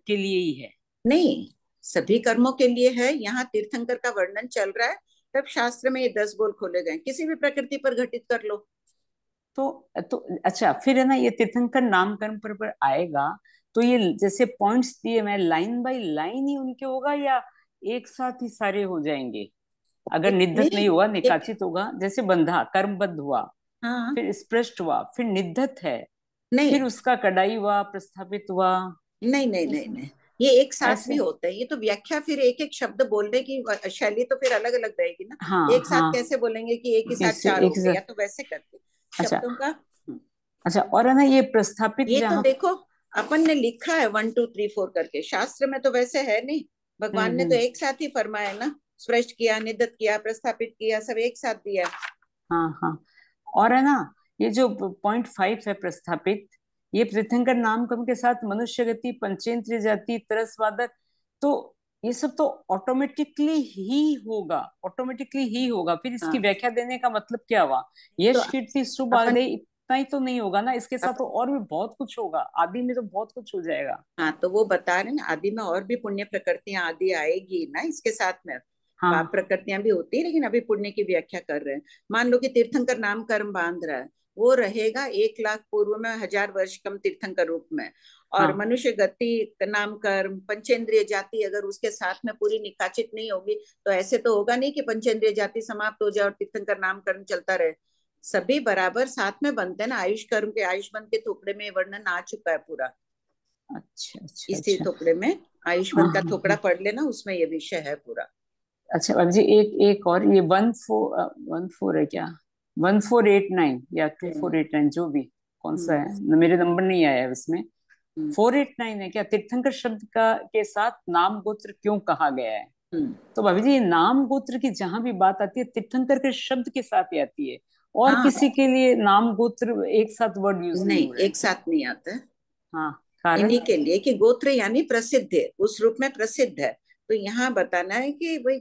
के लिए ही है? नहीं, सभी कर्मों के लिए है, यहाँ तीर्थंकर का वर्णन चल रहा है, तब शास्त्र में ये 10 बोल खोले गए, किसी भी प्रकृति पर घटित कर लो। तो अच्छा, फिर है ना, ये तीर्थंकर नामकरण पर आएगा तो ये जैसे पॉइंट्स दिए, मैं लाइन बाय लाइन ही उनके होगा, या एक साथ ही सारे हो जाएंगे? अगर निद्धत नहीं, नहीं हुआ, एक, निकाचित होगा, जैसे बंधा कर्मबद्ध हुआ, हाँ, फिर स्पृष्ट हुआ, फिर निद्धत है, नहीं फिर उसका कड़ाई हुआ, प्रस्थापित हुआ, नहीं नहीं नहीं ऐसे नहीं, ये एक साथ भी ऐसे। होते हैं, ये तो व्याख्या, फिर एक एक शब्द बोलने की शैली तो फिर अलग अलग रहेगी ना। हाँ एक साथ हाँ, कैसे बोलेंगे कि एक ही साथ इससे चार हो एक गए, या तो वैसे करके अच्छा शब्दों का। अच्छा, और है ना ये प्रस्थापित ये तो जहाँ। देखो, अपन ने लिखा है 1 2 3 4 करके, शास्त्र में तो वैसे है नहीं। भगवान ने तो एक साथ ही फरमाया ना, स्पष्ट किया, निदत किया, प्रस्थापित किया, सब एक साथ दिया। हाँ हाँ। और है ना, ये जो .5 है प्रस्थापित, ये तीर्थंकर नामकरण के साथ मनुष्य गति, पंचेंद्रिय जाति, तरसवादक, तो ये सब तो ऑटोमेटिकली ही होगा, ऑटोमेटिकली ही होगा। फिर इसकी हाँ। व्याख्या देने का मतलब क्या हुआ? तो यश कीर्ति शुभ अपन आदि इतना ही तो नहीं होगा ना, इसके साथ तो अपन और भी बहुत कुछ होगा, आदि में तो बहुत कुछ हो जाएगा। हाँ, तो वो बता रहे ना, आदि में और भी पुण्य प्रकृतियां आदि आएगी ना इसके साथ में। पाप हाँ प्रकृतियां भी होती है, लेकिन अभी पुण्य की व्याख्या कर रहे हैं। मान लो कि तीर्थंकर नाम कर्म बांध रहा है, वो रहेगा 1 लाख पूर्व में 1000 वर्ष कम तीर्थंकर रूप में। और हाँ मनुष्य गति, नाम कर्म, पंचेंद्रिय जाति अगर उसके साथ में पूरी निकाचित नहीं होगी, तो ऐसे तो होगा नहीं कि पंचेंद्रिय जाति समाप्त हो जाए और तीर्थंकर नाम कर्म चलता रहे। सभी बराबर साथ में बनते हैं ना। आयुष कर्म के, आयुष्मान के थोपड़े में वर्णन आ चुका है पूरा। अच्छा अच्छा इसी अच्छा। थोपड़े में हाँ आयुष्मान का हाँ थोपड़ा हाँ। पढ़ लेना, उसमें ये विषय है पूरा। अच्छा बाबू जी, एक एक और, ये 14 है क्या? 1489 या 2489, जो भी, कौन सा हम्म है, मेरे नंबर नहीं आया है उसमें। हम्म 489 है क्या? तीर्थंकर शब्द का के साथ नाम गोत्र क्यों कहा गया है? हम्म। तो भाभी जी, ये नाम गोत्र की जहां भी बात आती है, तीर्थंकर के शब्द के साथ ही आती है, और हाँ, किसी के लिए नाम गोत्र एक साथ वर्ड यूज नहीं नहीं हो रहा है। एक साथ नहीं आता है। हाँ, कारण? इन्हीं के लिए कि गोत्र यानी प्रसिद्ध है, उस रूप में प्रसिद्ध है। तो यहाँ बताना है कि भाई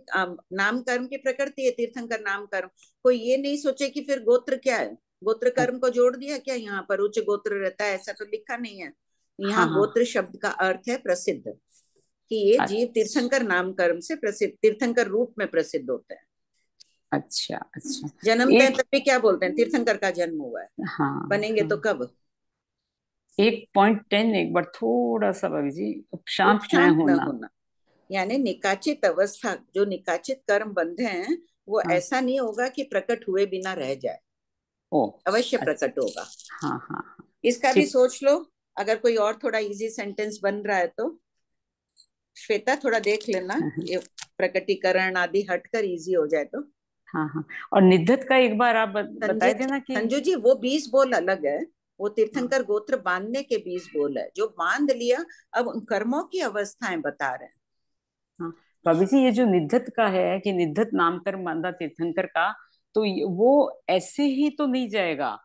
नाम कर्म की प्रकृति है तीर्थंकर नाम कर्म। कोई ये नहीं सोचे कि फिर गोत्र क्या है, गोत्र कर्म को जोड़ दिया क्या यहाँ पर, उच्च गोत्र रहता है, ऐसा तो लिखा नहीं है। हाँ यहाँ हाँ। गोत्र शब्द का अर्थ है प्रसिद्ध, कि ये जीव अच्छा तीर्थंकर नाम कर्म से प्रसिद्ध, तीर्थंकर रूप में प्रसिद्ध होते हैं। अच्छा अच्छा। जन्मते हैं एक, तभी क्या बोलते हैं, तीर्थंकर का जन्म हुआ है। हाँ बनेंगे हाँ, तो कब? एक .10 एक बार थोड़ा सा भाभी जी, उपशांत न उपशांत न होना। होना, यानी निकाचित अवस्था, जो निकाचित कर्म बंधे हैं, वो हाँ। ऐसा नहीं होगा कि प्रकट हुए बिना रह जाए, ओ। अवश्य अच्छा। प्रकट होगा। हाँ हाँ हाँ। इसका भी ठीक। सोच लो, अगर कोई और थोड़ा इजी सेंटेंस बन रहा है तो। श्वेता थोड़ा देख लेना, ये प्रकटीकरण आदि हटकर इजी हो जाए तो। हाँ हाँ। और निधत का एक बार आप बताए संजय देना कि। संजू जी, वो 20 बोल अलग है। वो तीर्थंकर गोत्र बांधने के 20 बोल है, जो बांध लिया। अब उन कर्मों की अवस्थाएं बता रहे हैं। हाँ भाभी जी, ये जो निधत का है कि निधत नामकरण बांधा तीर्थंकर का, तो वो ऐसे ही तो नहीं जाएगा।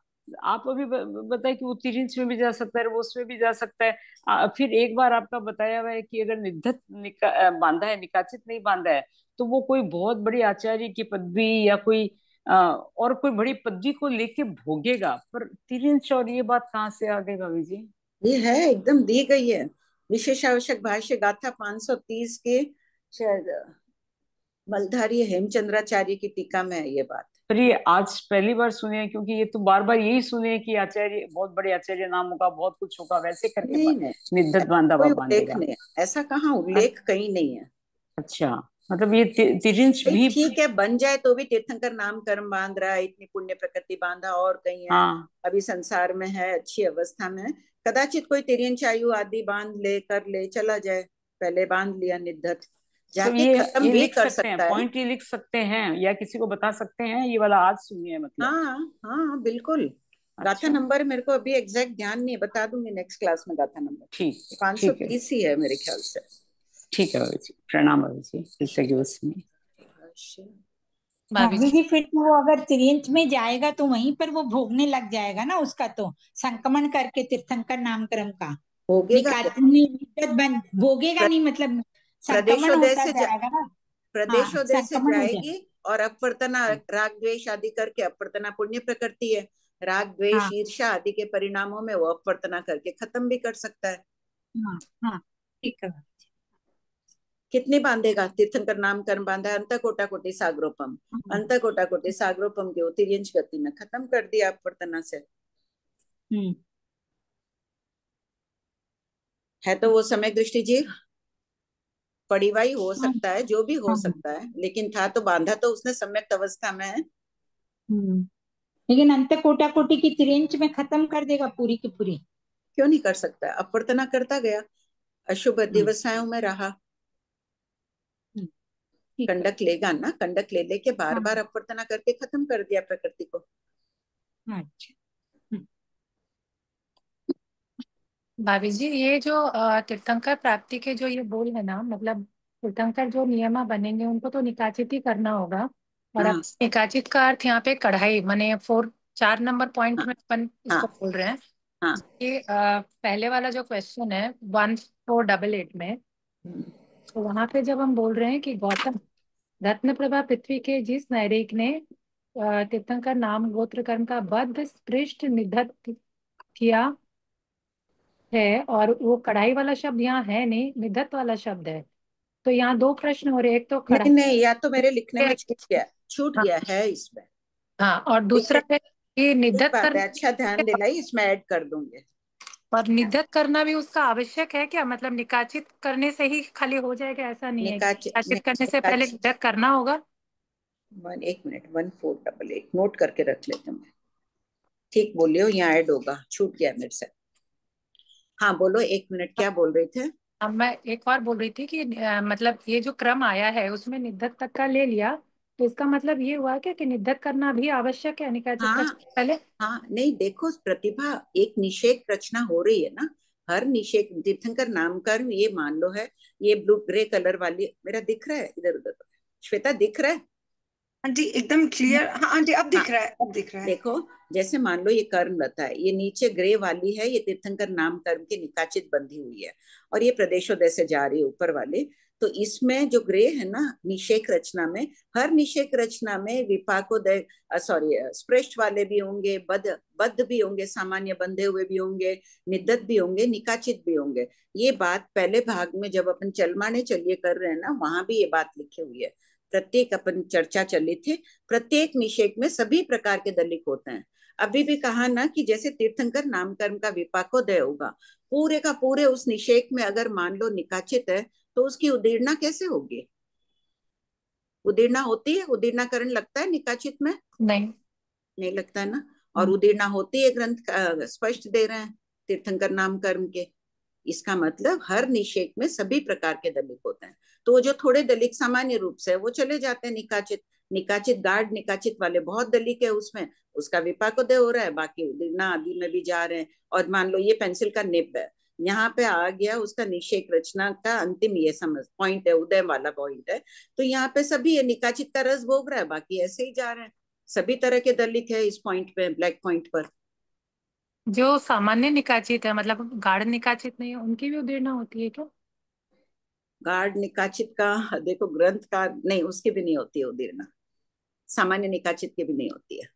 आप अभी बताए कि वो तिरिंच में भी जा सकता है, वो उसमें भी जा सकता है। फिर एक बार आपका बताया हुआ है कि अगर निधत बांधा है, निकाचित नहीं बांधा है, तो वो कोई बहुत बड़ी आचार्य की पदवी या कोई और कोई बड़ी पदवी को लेके भोगेगा। पर तिरिंच और ये बात कहाँ से आ गई भाभी जी? ये है, एकदम दी गई है। विशेष आवश्यक भाष्य गाथा 530 के शायद मलधारी हेमचंद्राचार्य की टीका में है ये बात। पर ये आज पहली बार सुने हैं, क्योंकि ये तो बार बार यही सुने हैं कि आचार्य, बहुत बड़े आचार्य नाम होगा, बहुत कुछ होगा, वैसे करके नहीं नहीं, निधत ऐसा बांधा हुआ कोई उल्लेख बांधेगा। नहीं है, ऐसा कहाँ उल्लेख कहीं नहीं है। अच्छा, मतलब ये तिरिंच भाई भी। ठीक है, बन जाए तो भी तीर्थंकर नाम कर्म बांध रहा है, इतनी पुण्य प्रकृति बांधा, और कहीं है हाँ, अभी संसार में है, अच्छी अवस्था में है। कदाचित कोई तिर्यंच आयु आदि बांध ले, कर ले, चला जाए, पहले बांध लिया निद्धत, तो जाके खत्म ये भी लिख कर सकते हैं, सकता है। पॉइंट ये लिख सकते हैं, या किसी को बता सकते हैं ये वाला आज सुनिए मतलब। हाँ हाँ बिल्कुल। गाथा अच्छा। नंबर मेरे को अभी एग्जैक्ट ध्यान नहीं है, बता दूंगी नेक्स्ट क्लास में। गाथा नंबर ठीक। ठीक है। 530 ही है मेरे ख्याल से। ठीक है भाभी जी, प्रणाम भाभी जी, कृतज्ञ उसमें। भाभी भाभी जी। जी, फिर तो वो अगर तिरियंच में जाएगा तो वहीं पर वो भोगने लग जाएगा ना, उसका तो संक्रमण करके तीर्थंकर नामकरण का भोगेगा क्या? निकात बन भोगेगा प्र, नहीं, मतलब संक्रमण प्रदेशोदय होता से जाएगा ना। हाँ, प्रदेशोदय से संक्रमण हो जाएगी। जाएगा। और अपवर्तना, राग द्वेष आदि करके, अपवर्तना पुण्य प्रकृति है, राग द्वेष हाँ ईर्षा आदि के परिणामों में वो अपवर्तना करके खत्म भी कर सकता है। हाँ हाँ, ठीक है। कितनी बांधेगा? तीर्थंकर नाम कर्म बांधा है, अंत कोटा कोटि सागरोपम, अंत कोटा कोटि सागरोपम के तिर्यंच गति में खत्म कर दिया अपवर्तना से। है तो वो समय दृष्टि जीव, पड़ीवाई हो हाँ सकता है, जो भी हो हाँ। सकता है, लेकिन था तो बांधा तो उसने सम्यक अवस्था में है। लेकिन अंत कोटा कोटि की तिरेंच में खत्म कर देगा पूरी की पूरी। क्यों नहीं कर सकता? अपवर्तना करता गया, अशुभ दिवसायों में रहा। ठीक है। कंडक लेगा ना, कंडक ले लेके बार हाँ बार अपवर्तना करके खत्म कर दिया प्रकृति को। अच्छा। भाभी जी, ये जो तीर्थंकर प्राप्ति के जो ये बोल है ना, मतलब तीर्थंकर जो नियमा बनेंगे उनको तो निकाचित ही करना होगा। और अब हाँ निकाचित का अर्थ यहाँ पे कढ़ाई, माने 4 नंबर पॉइंट हाँ में अपन इसको हाँ बोल रहे हैं। हाँ। ये पहले वाला जो क्वेश्चन है 1488 में, तो वहां पे जब हम बोल रहे हैं कि गौतम रत्न प्रभा पृथ्वी के जिस नायक ने तीर्थंकर नाम गोत्र कर्म का बद्ध स्पृष्ट निधत किया है, और वो कढ़ाई वाला शब्द यहाँ है नहीं, निधत वाला शब्द है। तो यहाँ दो प्रश्न हो रहे हैं, एक तो नहीं कढ़ाई। नहीं, या तो मेरे लिखने में छूट हाँ गया है इसमें। हाँ, और दूसरा ठीक है कि ठीक निधत बात करना है, अच्छा ध्यान दिलाई, इसमें ऐड कर दूंगे। और निधत करना भी उसका आवश्यक है क्या? मतलब निकाचित करने से ही खाली हो जाएगा ऐसा नहीं है, निकाचित करने से पहले निकाच निधत करना होगा। 1 मिनट, 1488 नोट करके रख लेते मैं। ठीक बोलियो, यहाँ ऐड होगा, छूट गया मेरे से। हाँ बोलो, 1 मिनट, क्या बोल रहे थे? अब मैं एक और बोल रही थी कि मतलब ये जो क्रम आया है उसमें निधत तक का ले लिया, तो इसका मतलब ये हुआ क्या कि निधत करना भी आवश्यक है निकाचित करने हाँ से पहले? हाँ, नहीं देखो प्रतिभा, एक निषेक रचना हो रही है ना। हर निषेक तीर्थंकर नामकरण, ये मान लो है, ये ब्लू ग्रे कलर वाली, मेरा दिख रहा है इधर उधर, श्वेता दिख रहा है? हाँ जी, एकदम क्लियर। हाँ जी, अब हाँ दिख रहा है, अब दिख रहा है। देखो, जैसे मान लो ये कर्म लता है, ये नीचे ग्रे वाली है, ये तीर्थंकर नाम कर्म के निकाचित बंधी हुई है, और ये प्रदेशोदय से जा रही है ऊपर वाले। तो इसमें जो ग्रे है ना निषेक रचना में, हर निषेक रचना में विपाकोदय, सॉरी स्पृष्ट वाले भी होंगे, बद्ध भी होंगे, सामान्य बंधे हुए भी होंगे, निधत भी होंगे, निकाचित भी होंगे। ये बात पहले भाग में जब अपन चलमाने चलिए कर रहे हैं ना, वहां भी ये बात लिखी हुई है। प्रत्येक अपन चर्चा चली थी, प्रत्येक निषेक में सभी प्रकार के दलिक होते हैं। अभी भी कहा ना कि जैसे तीर्थंकर नामकर्म का विपाकोदय होगा, पूरे का पूरे उस निषेक में अगर मान लो निकाचित है, तो उसकी उदीर्णा कैसे होगी? उदीर्णा होती है, उदीर्णाकरण लगता है निकाचित में? नहीं। नहीं लगता है ना। और उदीर्णा होती है, ग्रंथ स्पष्ट दे रहे हैं तीर्थंकर नामकर्म के। इसका मतलब हर निषेक में सभी प्रकार के दलिक होते हैं। तो वो जो थोड़े दलिक सामान्य रूप से वो चले जाते हैं निकाचित, निकाचित गाढ़ निकाचित वाले बहुत दलिक है उसमें, उसका विपाकोदय हो रहा है, बाकी उदीर्णा आदि में भी जा रहे हैं। और मान लो ये पेंसिल का निब है, यहाँ पे आ गया उसका निषेक रचना का अंतिम, ये समझ पॉइंट है, उदय वाला पॉइंट है। तो यहाँ पे सभी निकाचित का रस भोग रहा है, बाकी ऐसे ही जा रहे हैं। सभी तरह के दलिक है इस पॉइंट पे, ब्लैक पॉइंट पर। जो सामान्य निकाचित है, मतलब गाढ़ निकाचित नहीं है, उनकी भी उदीर्णा होती है क्या? गाढ़ निकाचित का देखो, ग्रंथ का नहीं, उसकी भी नहीं होती है उदीर्णा, सामान्य निकाचित की भी नहीं होती है,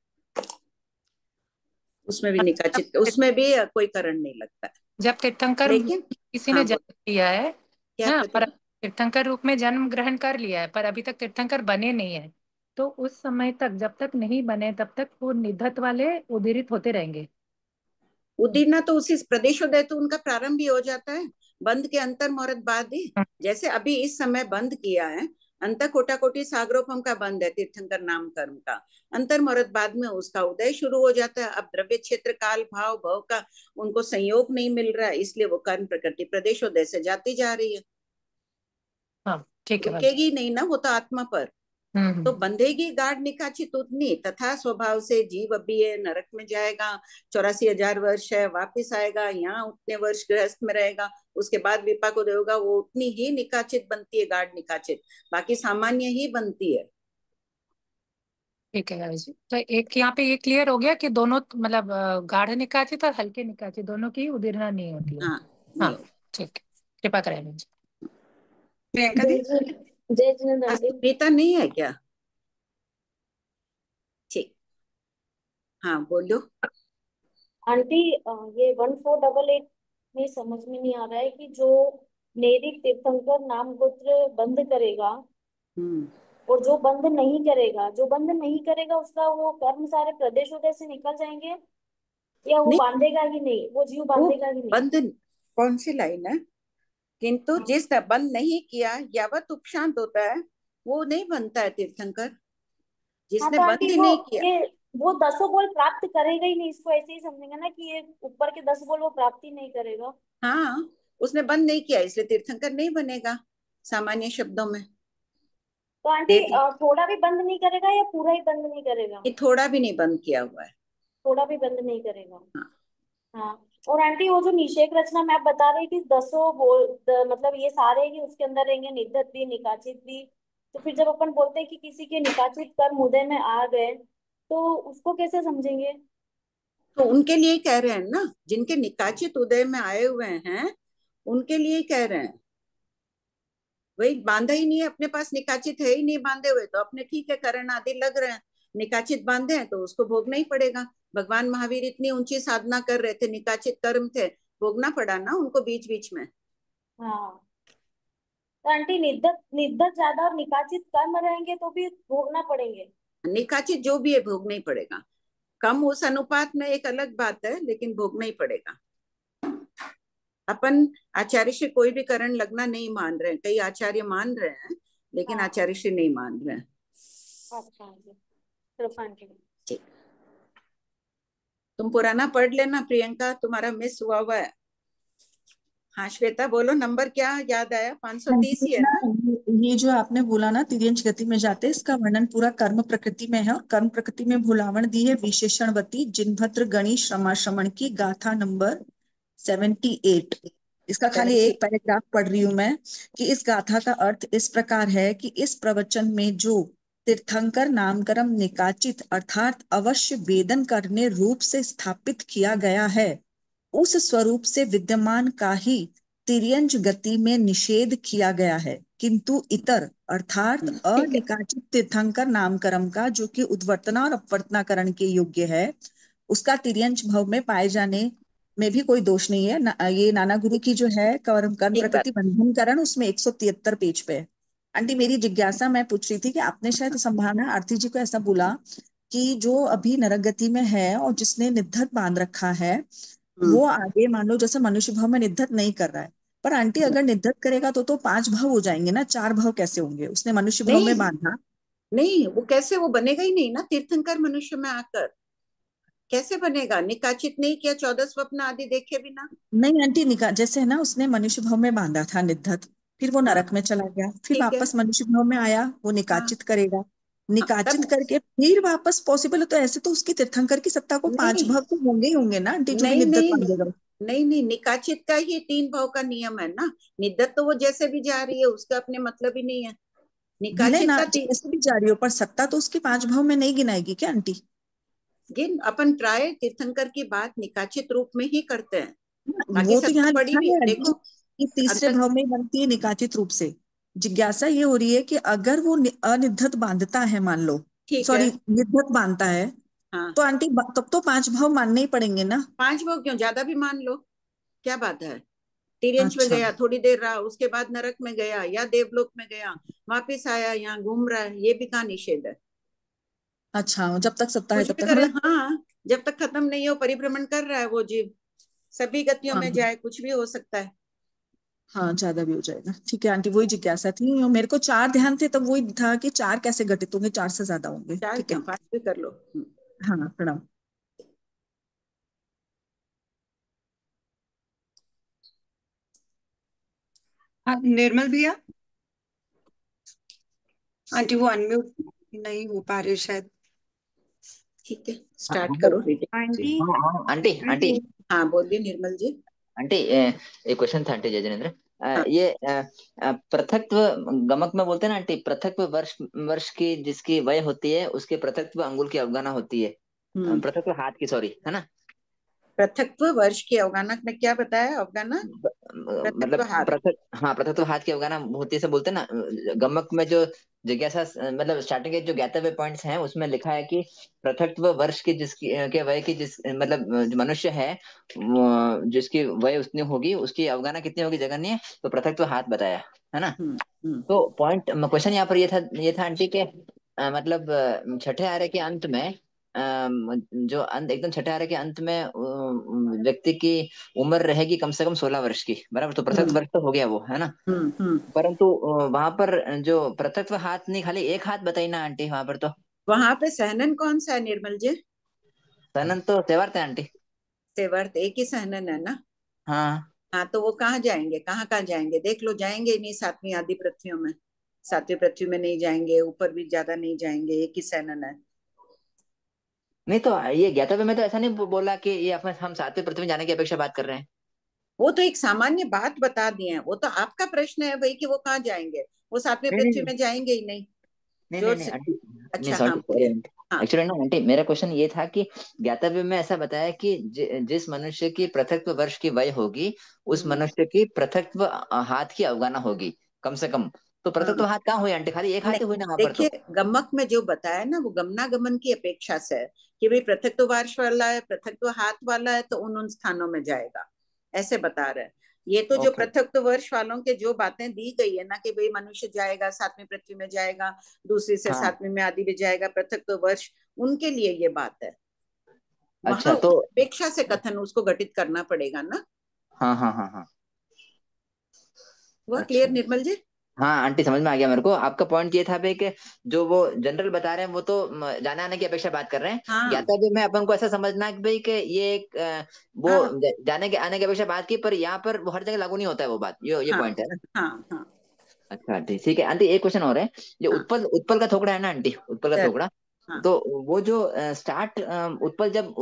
उसमें भी निकाचित, उसमें भी कोई करण नहीं लगता है। जब तीर्थंकर लेकिन किसी ने हाँ जन्म लिया है क्या ना, पर प्रतिभा? तीर्थंकर रूप में जन्म ग्रहण कर लिया है, पर अभी तक तीर्थंकर बने नहीं है, तो उस समय तक जब तक नहीं बने तब तक वो निधत वाले उदीरित होते रहेंगे। उदीर्णा तो उसी प्रदेशोदय तो उनका प्रारंभ ही हो जाता है, बंद के अंतर मुहूर्त बाद ही। जैसे अभी इस समय बंद किया है, अंत कोटा कोटि सागरोपम का बंद है तीर्थंकर नाम कर्म का, अंतर मुहूर्त बाद में उसका उदय शुरू हो जाता है। अब द्रव्य क्षेत्र काल भाव भव का उनको संयोग नहीं मिल रहा है, इसलिए वो कर्म प्रकृति प्रदेशोदय से जाती जा रही है। हाँ ठीक है भाभी। रुकेगी नहीं ना वो तो आत्मा पर, तो बंधेगी गाढ़ निकाचित उतनी, तथा स्वभाव से जीव अभी है, नरक में जाएगा, 84,000 वर्ष है, वापिस आएगा, यहाँ उतने वर्ष गृहस्थ में रहेगा, उसके बाद विपाक होगा, वो उतनी ही निकाचित बनती है, गाढ़ निकाचित, बाकी सामान्य ही बनती है। ठीक है भाभी जी, तो एक यहाँ पे ये क्लियर हो गया कि दोनों मतलब गाढ़ निकाचित और हल्के निकाचित दोनों की उदीर्णा नहीं होती है। हाँ हाँ नहीं होती। ठीक है, कृपा करें भाभी जी। प्रियंका दी, जय जिनेंद्र आंटी। सुनीता नहीं है क्या? ठीक, हाँ बोलो। आंटी ये 1488 में समझ में नहीं आ रहा है कि जो नेरिक तीर्थंकर नाम गोत्र बंद करेगा और जो बंद नहीं करेगा, जो बंद नहीं करेगा उसका वो कर्म सारे प्रदेश उदय से निकल जाएंगे, या वो नहीं, बांधेगा ही नहीं, वो जीव वो बांधेगा ही नहीं? बंद, कौन सी लाइन है? किंतु जिस बंद नहीं किया यावत उपशांत होता है, वो नहीं बनता है तीर्थंकर, हाँ जिसने तो बंद आंटी ही वो नहीं किया। ये वो 10 बोल प्राप्त करेगा ही नहीं, इसको ऐसे ही समझेंगे ना कि ये ऊपर के 10 बोल वो प्राप्त ही नहीं करेगा? हाँ, उसने बंद नहीं किया इसलिए तीर्थंकर नहीं बनेगा, सामान्य शब्दों में। तो आंटी देख लो, थोड़ा भी बंद नहीं करेगा या पूरा ही बंद नहीं करेगा? ये थोड़ा भी नहीं बंद किया हुआ है। थोड़ा भी बंद नहीं करेगा। हाँ, हाँ। और आंटी वो जो निषेक रचना में आप बता रही थी दसों मतलब ये सारे ही उसके अंदर रहेंगे, निधत भी निकाचित भी। तो फिर जब अपन बोलते हैं कि किसी के निकाचित कर्म उदय में आ गए, तो उसको कैसे समझेंगे? तो उनके लिए ही कह रहे हैं ना, जिनके निकाचित उदय में आए हुए हैं उनके लिए ही कह रहे हैं। वही बांधा ही नहीं है अपने पास, निकाचित है ही नहीं बांधे हुए, तो अपने ठीक है करण आदि लग रहे हैं। निकाचित बांधे हैं तो उसको भोगना ही पड़ेगा। भगवान महावीर इतनी ऊंची साधना कर रहे थे, निकाचित कर्म थे, भोगना पड़ा ना उनको बीच बीच में। हाँ, तो आंटी निधत निधत ज्यादा और निकाचित कम रहेंगे तो भी भोगना पड़ेंगे। निकाचित जो भी है भोगना ही पड़ेगा। कम उस अनुपात में एक अलग बात है, लेकिन भोगना ही पड़ेगा। अपन आचार्य से कोई भी करण लगना नहीं मान रहे हैं, कई आचार्य मान रहे हैं, लेकिन हाँ, आचार्य से नहीं मान रहे हैं। अच्छा आंटी, चलो आंटी। ठीक, तुम पुराना पढ़ लेना प्रियंका, तुम्हारा मिस हुआ है। हाँ श्वेता बोलो, नंबर क्या याद आया? 530 ही है ना? ये जो आपने बोला ना तिर्यंच गति में जाते, इसका वर्णन पूरा कर्म प्रकृति में है। कर्म प्रकृति में भूलावण दी है विशेषणवती जिनभद्र गणी श्रमाश्रमण की गाथा नंबर 78। इसका खाली एक पैराग्राफ पढ़ रही हूं मैं कि इस गाथा का अर्थ इस प्रकार है कि इस प्रवचन में जो तीर्थंकर नामकरण निकाचित अर्थात अवश्य वेदन करने रूप से स्थापित किया गया है, उस स्वरूप से विद्यमान का ही तिर्यंच गति में निषेध किया गया है, किंतु इतर अर्थात अनिकाचित तीर्थंकर नामकरण का जो कि उद्वर्तना और अपवर्तनाकरण के योग्य है, उसका तिर्यंच भाव में पाए जाने में भी कोई दोष नहीं है। ये नाना गुरु की जो है कर्म प्रकृति बंधनकरण, उसमें 173 पेज पे है। आंटी मेरी जिज्ञासा मैं पूछ रही थी कि आपने शायद संभावना आरती जी को ऐसा बोला कि जो अभी नरक गति में है और जिसने निद्धत बांध रखा है, वो आगे मान लो जैसे मनुष्य भाव में निद्धत नहीं कर रहा है, पर आंटी अगर निद्धत करेगा तो 5 भाव हो जाएंगे ना, 4 भाव कैसे होंगे? उसने मनुष्य भाव में बांधा नहीं, वो कैसे, वो बनेगा ही नहीं ना तीर्थंकर मनुष्य में आकर, कैसे बनेगा? निकाचित नहीं किया, 14 स्वप्न आदि देखे बिना। नहीं आंटी, जैसे है ना, उसने मनुष्य भाव में बांधा था निद्धत, फिर वो नरक में चला गया, फिर वापस मनुष्य भाव में आया, वो निकाचित करेगा, निकाचित करके फिर वापस पॉसिबल है, तो ऐसे तो उसकी तीर्थंकर की सत्ता को 5 भाव तो होंगे ही होंगे ना आंटी, जो भी नहीं निद्धत नहीं बांधेगा। नहीं नहीं, निकाचित का ही 3 भाव का नियम है ना। निद्धत तो वो जैसे भी जा रही है, उसका अपने मतलब ही नहीं है। भले निकाचित ना का जैसे भी जा रही हो, पर सत्ता तो उसकी 5 भाव में नहीं गिनाएगी क्या आंटी? गिन, अपन प्राय तीर्थंकर की बात निकाचित रूप में ही करते हैं, बाकी वो तो सत्ता यहाँ बड़ी लिखा भी है देखो। कि तीसरे भाव में बनती है निकाचित रूप से। जिज्ञासा ये हो रही है कि अगर वो अनिद्धत बांधता है, मान लो, ठीक सॉरी है, निद्धत बांधता है, हाँ, तो आंटी तब तो 5 भाव मानने ही पड़ेंगे ना। 5 भाव क्यों, ज्यादा भी मान लो, क्या बात है? तिर्यंच में अच्छा गया, थोड़ी देर रहा, उसके बाद नरक में गया या देवलोक में गया, वापिस आया, यहाँ घूम रहा है, ये भी कहाँ निषेध है? अच्छा, जब तक सत्ता है कुछ तब भी तक करे, मतलब। हाँ, जब तक खत्म नहीं हो, परिभ्रमण कर रहा है वो जीव, सभी गतियों हाँ में जाए, कुछ भी हो सकता है। हाँ, ज्यादा भी हो जाएगा। ठीक है आंटी, वही जिज्ञासा थी, और मेरे को 4 ध्यान थे, तब वही था कि 4 कैसे घटित होंगे, 4 से ज्यादा होंगे। 4 ठीक है, क्या, 5 भी कर लो। हाँ प्रणाम। निर्मल भैया, आंटी वो अनम्यूट नहीं हो पा रहे शायद। ठीक है, स्टार्ट करो रीडिंग। आंटी आंटी आंटी हाँ बोलिए निर्मल जी। आंटी, एक क्वेश्चन था आंटी, जय जिनेन्द्र। ये पृथक्त्व गमक में बोलते हैं ना आंटी, पृथक्त्व वर्ष वर्ष की जिसकी वय होती है उसके पृथक्त्व अंगुल की अवगाना होती है, पृथक्त्व हाथ की, सॉरी, है ना? पृथक्त्व वर्ष की अवगानक में क्या बताया? अवगाना मतलब पृथक्त्व हाथ। हाँ, पृथक्त्व हाथ की अवगाना होती है, से बोलते हैं ना गमक में। जो जिज्ञासा मतलब स्टार्टिंग के जो ज्ञातव्य पॉइंट्स हैं उसमें लिखा है कि पृथक्त्व वर्ष की जिसकी के वय की, जिस मतलब जो मनुष्य है जिसकी वय उतनी होगी, उसकी अवगाना कितनी होगी जगह नहीं है, तो पृथक्त्व हाथ बताया, है ना? तो पॉइंट क्वेश्चन यहाँ पर ये था आंटी के मतलब छठे आर्य के अंत में जो अंत एकदम छठे आर्य के अंत में व्यक्ति की उम्र रहेगी कम से कम 16 वर्ष की, बराबर? तो पृथक वर्ष तो हो गया वो, है ना? परंतु वहां पर जो पृथक्त्व हाथ नहीं, खाली एक हाथ बताई ना आंटी वहां पर तो। वहां पे सहनन कौन सा है निर्मल जी? सहनन तो सेवार्थ है आंटी। सेवार्थ एक ही सहनन है ना? हाँ हाँ, तो वो कहाँ जाएंगे, कहाँ कहाँ जाएंगे? देख लो, जाएंगे ही नहीं 7वीं आदि पृथ्वियों में, 7वीं पृथ्वी में नहीं जाएंगे, ऊपर भी ज्यादा नहीं जाएंगे, एक ही सहनन है। नहीं तो ये ज्ञातव्य में तो ऐसा नहीं बोला कि ये हम सातवें पृथ्वी में जाने की अपेक्षा बात कर रहे हैं। वो तो एक सामान्य बात बता दिए हैं, वो तो आपका प्रश्न है भाई कि वो कहाँ जाएंगे, वो सातवें नहीं पृथ्वी नहीं में जाएंगे ही नहीं। नहीं नहीं जोर नहीं से। आंटी, नहीं अच्छा हाँ सॉरी सॉरी बोलिए। आंटी। हाँ एक्चुअली ना आंटी, मेरा क्वेश्चन ये था कि ज्ञातव्य में ऐसा बताया कि जिस मनुष्य की पृथक्त्व वर्ष की वय होगी, उस मनुष्य की पृथक्त्व हाथ की अवगाना होगी कम से कम। तो पृथक्त्व हाँ। हाथ कहाँ हुई आंटी? खाली एक हाथ नहीं ही हुई ना वहां पर देखिए, तो। गमक में जो बताया ना वो गमनागमन की अपेक्षा से है कि भाई पृथक्त्व वार्ष वाला है, पृथक्त्व हाथ वाला है, तो उन स्थानों में जाएगा, ऐसे बता रहे हैं। ये तो जो ओके। पृथक्त्व वर्ष वालों के जो बातें दी गई है ना कि भाई मनुष्य जाएगा सातवीं पृथ्वी में जाएगा, दूसरी से हाँ सातवीं में आदि में जाएगा, पृथक्त्व वर्ष, उनके लिए ये बात है। वहां अच्छा तो अपेक्षा से कथन उसको घटित करना पड़ेगा ना। हाँ हाँ हाँ हाँ। वह अच्छा क्लियर निर्मल जी? हाँ आंटी, समझ में आ गया मेरे को। आपका पॉइंट ये था भाई कि जो वो जनरल बता रहे हैं वो तो जाने आने की अपेक्षा बात कर रहे हैं। हाँ ज्ञातव्य में अपन को ऐसा समझना है कि भाई कि ये एक वो हाँ जाने के आने की अपेक्षा बात की, पर यहाँ पर वो हर जगह लागू नहीं होता है वो बात, ये हाँ पॉइंट है ना। हाँ हाँ अच्छा आंटी ठीक है। आंटी एक क्वेश्चन और है। जो हाँ उत्पल उत्पल का थोकड़ा है ना आंटी, उत्पल का सर। थोकड़ा, हाँ तो वो जो स्टार्ट उत्पल जब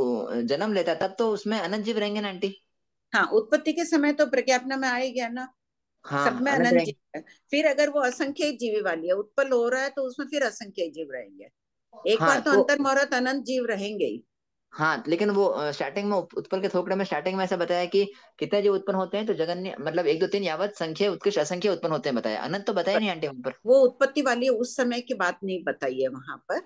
जन्म लेता है तब तो उसमें अनंत जीव रहेंगे ना आंटी? हाँ, उत्पत्ति के समय तो प्रज्ञापना में आ ही गया ना, सब हाँ में अनंत अनंत रहेंगे। जीव है। फिर अगर वो असंख्य जीवी वाली है, उत्पल हो रहा है, तो उसमें फिर असंख्य जीव रहेंगे। एक हाँ बार तो तो अंतर मुहूर्त अनंत जीव रहेंगे ही। हाँ, लेकिन वो स्टार्टिंग में उत्पल के थोकड़े में स्टार्टिंग में ऐसा बताया कि कितने जो उत्पन्न होते हैं तो जगन्य मतलब एक दो तीन यावत संख्या उत्कृष्ट असंख्य उत्पन्न होते हैं बताया। अनंत तो बताया नहीं आंटी वहां पर। वो उत्पत्ति वाली उस समय की बात नहीं बताई है वहां पर।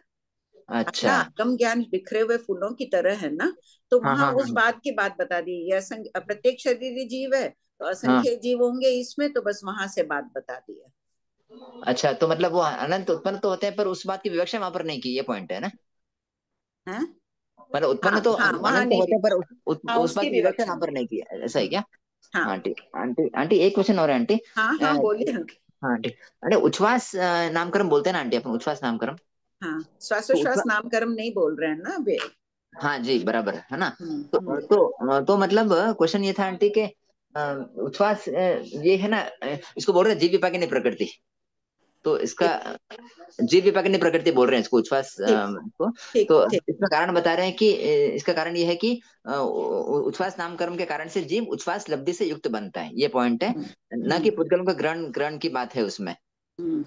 अच्छा। ना आगम ज्ञान बिखरे हुए फूलों की तरह है ना, तो हाँ वहां हाँ उस हाँ बात की बात बता दी। ये असंख्य प्रत्येक शरीरी जीव है, तो हाँ। असंख्य जीव होंगे इसमें, तो बस वहां से बात बता दी है। अच्छा तो मतलब वो अनंत उत्पन्न तो होते हैं पर उस बात की विवक्षा वहां पर नहीं की, ये पॉइंट है ना। हैं? मतलब हाँ उत्पन्न तो हाँ, वहां अनंत तो नहीं होते हैं पर लिखा। हाँ, उस बात उसकी की विवक्षा विवक्षा वहां पर नहीं। नहीं की, ऐसा है क्या? हाँ आंटी आंटी आंटी एक क्वेश्चन और है आंटी। हाँ हाँ बोलिए। हाँ आंटी, अरे उच्छ्वास नामकरण बोलते हैं ना आंटी अपन, उच्छ्वास नामकरण। हाँ, तो श्वासोश्वास नामकरण नहीं बोल रहे हैं ना अभी। हाँ जी बराबर है ना। हम्म। तो मतलब क्वेश्चन ये था आंटी के उच्छ्वास ये है ना, इसको बोल रहे हैं जीव विपाकिनी प्रकृति। तो इसका जीव विपाकिनी प्रकृति बोल रहे हैं इसको, उच्छ्वास ठीक को। ठीक तो ठीक। इसका कारण बता रहे हैं कि इसका कारण ये है कि उच्छ्वास नामकरण के कारण से जीव उच्छ्वास लब्धि से युक्त बनता है, ये पॉइंट है। न कि हम्म पुद्गलों का ग्रहण ग्रहण की बात है उसमें। हम्म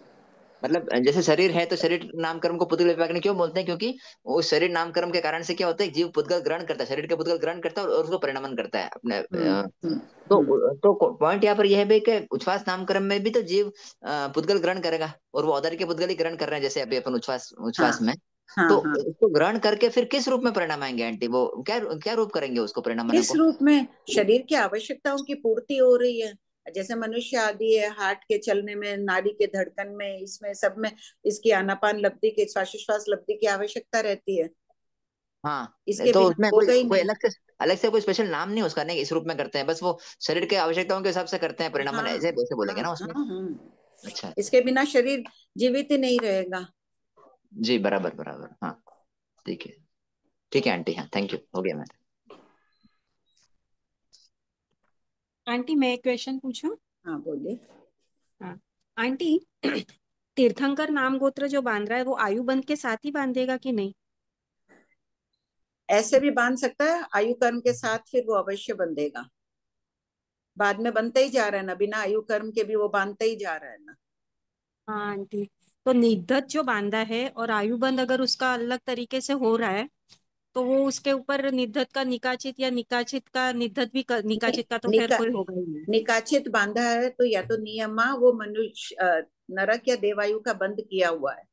मतलब जैसे शरीर है तो शरीर नामकर्म को पुद्गल विपाक ने क्यों बोलते हैं? क्योंकि उस शरीर नामकर्म के कारण से क्या होता है, जीव पुद्गल ग्रहण करता है, शरीर के पुद्गल ग्रहण करता है और उसको परिणमन करता है अपने हम्म हम्म हम्म। तो पॉइंट यहाँ पर यह है भाई कि उच्छ्वास नामकर्म में भी तो जीव पुद्गल ग्रहण करेगा, और वो औदार्य के पुद्गल ही ग्रहण कर रहे हैं जैसे अभी अपन उच्छ्वास हाँ उच्छ्वास में। हाँ तो हाँ। उसको ग्रहण करके फिर किस रूप में परिणाम आएंगे आंटी? वो क्या क्या रूप करेंगे उसको परिणाम आने किस को? रूप में? शरीर की आवश्यकताओं की पूर्ति हो रही है, जैसे मनुष्य आदि है, हार्ट के चलने में, नाड़ी के धड़कन में, इसमें सब में इसकी आनापान लब्धि के, श्वासोश्वास लब्धि की आवश्यकता रहती है। हाँ इसके तो बिना उसमें कोई होगा ही कोई नहीं। अलग से कोई स्पेशल नाम नहीं उसका, नहीं इस रूप में करते हैं, बस वो शरीर के आवश्यकताओं के हिसाब से करते हैं परिणाम, हाँ ऐसे वैसे हाँ बोलेंगे ना हाँ उसमें। हाँ। अच्छा अच्छा। इसके बिना शरीर जीवित ही नहीं रहेगा। जी बराबर बराबर हाँ। ठीक है, ठीक है आंटी, हाँ थैंक यू, हो गया मैम। आंटी मैं एक क्वेश्चन पूछूं? हाँ बोलिए। हाँ आंटी, तीर्थंकर नाम गोत्र जो बांध रहा है वो आयु बंध के साथ ही बांधेगा कि नहीं? ऐसे भी बांध सकता है, आयु कर्म के साथ फिर वो अवश्य बंधेगा। बाद में बनता ही जा रहा है ना, बिना आयु कर्म के भी वो बांधता ही जा रहा है ना। हाँ आंटी, तो निधत जो बांधा है और आयुबंध अगर उसका अलग तरीके से हो रहा है तो वो उसके ऊपर निधत का निकाचित या निकाचित का निधत भी नहीं, निकाचित का तो खैर कोई होगा ही नहीं। निकाचित बांधा है तो या तो नियमा वो मनुष्य नरक या देवायु का बंध किया हुआ है,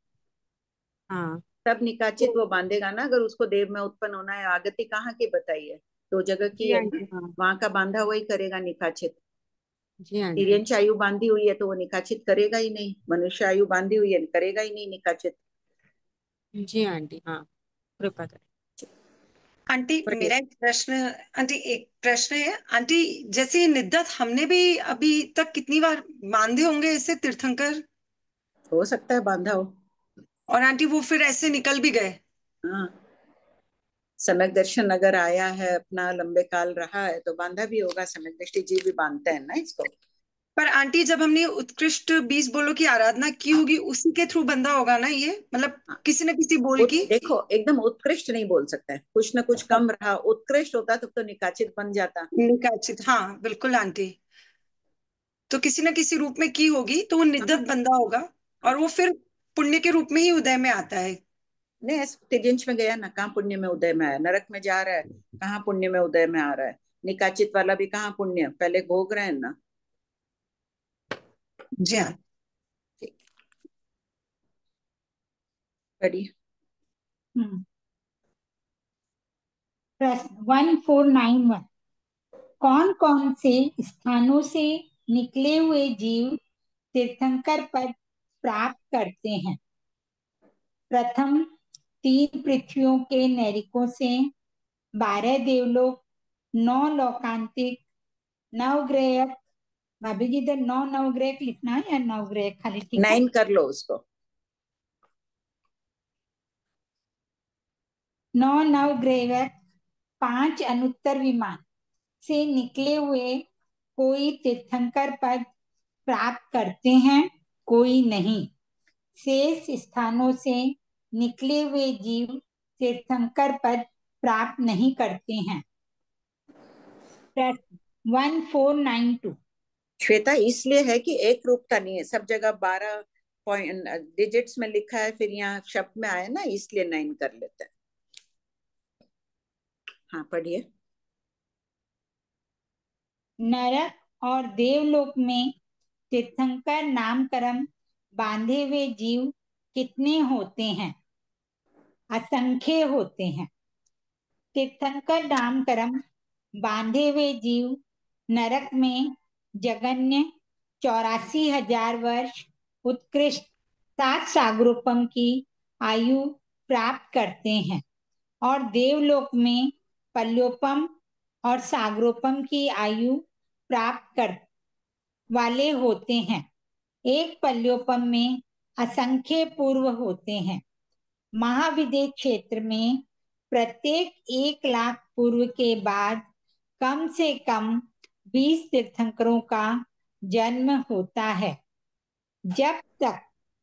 हाँ तब निकाचित वो बांधेगा ना। अगर उसको देव में उत्पन्न होना है, आगति कहाँ की बताई है, दो जगह की जी है ना, आंटी। हाँ वहां का बांधा हुआ ही करेगा निकाचित। जी आंटी। तिर्यंच आयु बांधी हुई है तो वो निकाचित करेगा ही नहीं, मनुष्य आयु बांधी हुई है करेगा ही नहीं निकाचित। जी आंटी हाँ, कृपा करें। आंटी पर मेरा एक प्रश्न, आंटी एक प्रश्न है आंटी, जैसे ये निद्दत हमने भी अभी तक कितनी बार बांधे होंगे ऐसे तीर्थंकर, हो सकता है बांधा हो। और आंटी वो फिर ऐसे निकल भी गए। हाँ, सम्यक दर्शन अगर आया है अपना लंबे काल रहा है तो बांधा भी होगा, सम्यक दृष्टि जीव भी बांधते हैं ना इसको। पर आंटी जब हमने उत्कृष्ट 20 बोलों की आराधना की होगी उसी के थ्रू बंधा होगा ना ये, मतलब किसी न किसी बोल की। देखो एकदम उत्कृष्ट नहीं बोल सकता है, कुछ न कुछ कम रहा, उत्कृष्ट होता तो निकाचित बन जाता। निकाचित, हाँ बिल्कुल आंटी। तो किसी न किसी रूप में की होगी तो वो निधक बंधा होगा, और वो फिर पुण्य के रूप में ही उदय में आता है। नहीं ऐसे तिर्यंश में गया ना, कहाँ पुण्य में उदय में आया, नरक में जा रहा है कहाँ पुण्य में उदय में आ रहा है, निकाचित वाला भी कहाँ पुण्य, पहले भोग रहे हैं ना। जी हाँ। पढ़िए। प्रश्न 1491, कौन कौन से स्थानों से निकले हुए जीव तीर्थंकर पद प्राप्त करते हैं? प्रथम 3 पृथ्वियों के नैरिकों से, 12 देवलोक, 9 लोकांतिक, नवग्रह। भाभी जी इधर 9 नवग्रह लिखना है या नवग्रह खाली? ठीक है, 9 कर लो उसको। 9 नवग्रह, 5 अनुत्तर विमान से निकले हुए कोई तीर्थंकर पद प्राप्त करते हैं, कोई नहीं। शेष स्थानों से निकले हुए जीव तीर्थंकर पद प्राप्त नहीं करते हैं। 1492, श्वेता इसलिए है कि एक रूपता नहीं है, सब जगह 12 पॉइंट डिजिट्स में लिखा है, फिर यहाँ शब्द में आया ना, इसलिए 9 कर लेते हैं। हाँ पढ़िए। नरक और देवलोक में तीर्थंकर नामकरण बांधे हुए जीव कितने होते हैं? असंख्य होते हैं। तीर्थंकर नामकरण बांधे हुए जीव नरक में जगन्य 84,000 वर्ष उत्कृष्ट 7 सागरोपम की आयु प्राप्त करते हैं, और देवलोक में पल्योपम और सागरोपम की आयु प्राप्त कर वाले होते हैं। एक पल्योपम में असंख्य पूर्व होते हैं। महाविदेह क्षेत्र में प्रत्येक 1 लाख पूर्व के बाद कम से कम 20 तीर्थंकरों का जन्म होता है। जब तक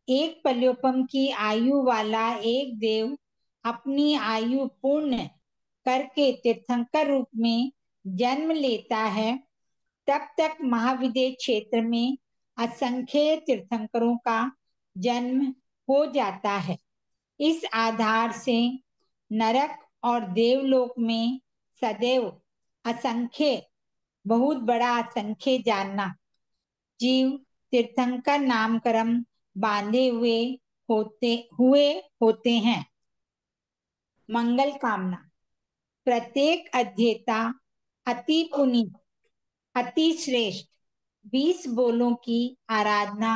एक पल्योपम की आयु वाला एक देव अपनी आयु पूर्ण करके तीर्थंकर रूप में जन्म लेता है, तब तक महाविदेह क्षेत्र में असंख्य तीर्थंकरों का जन्म हो जाता है। इस आधार से नरक और देवलोक में सदैव असंख्य, बहुत बड़ा असंख्य जानना, जीव तीर्थंकर नामकरण बांधे होते हैं। मंगल कामना, प्रत्येक अध्येता अति पुनीत, अति श्रेष्ठ 20 बोलों की आराधना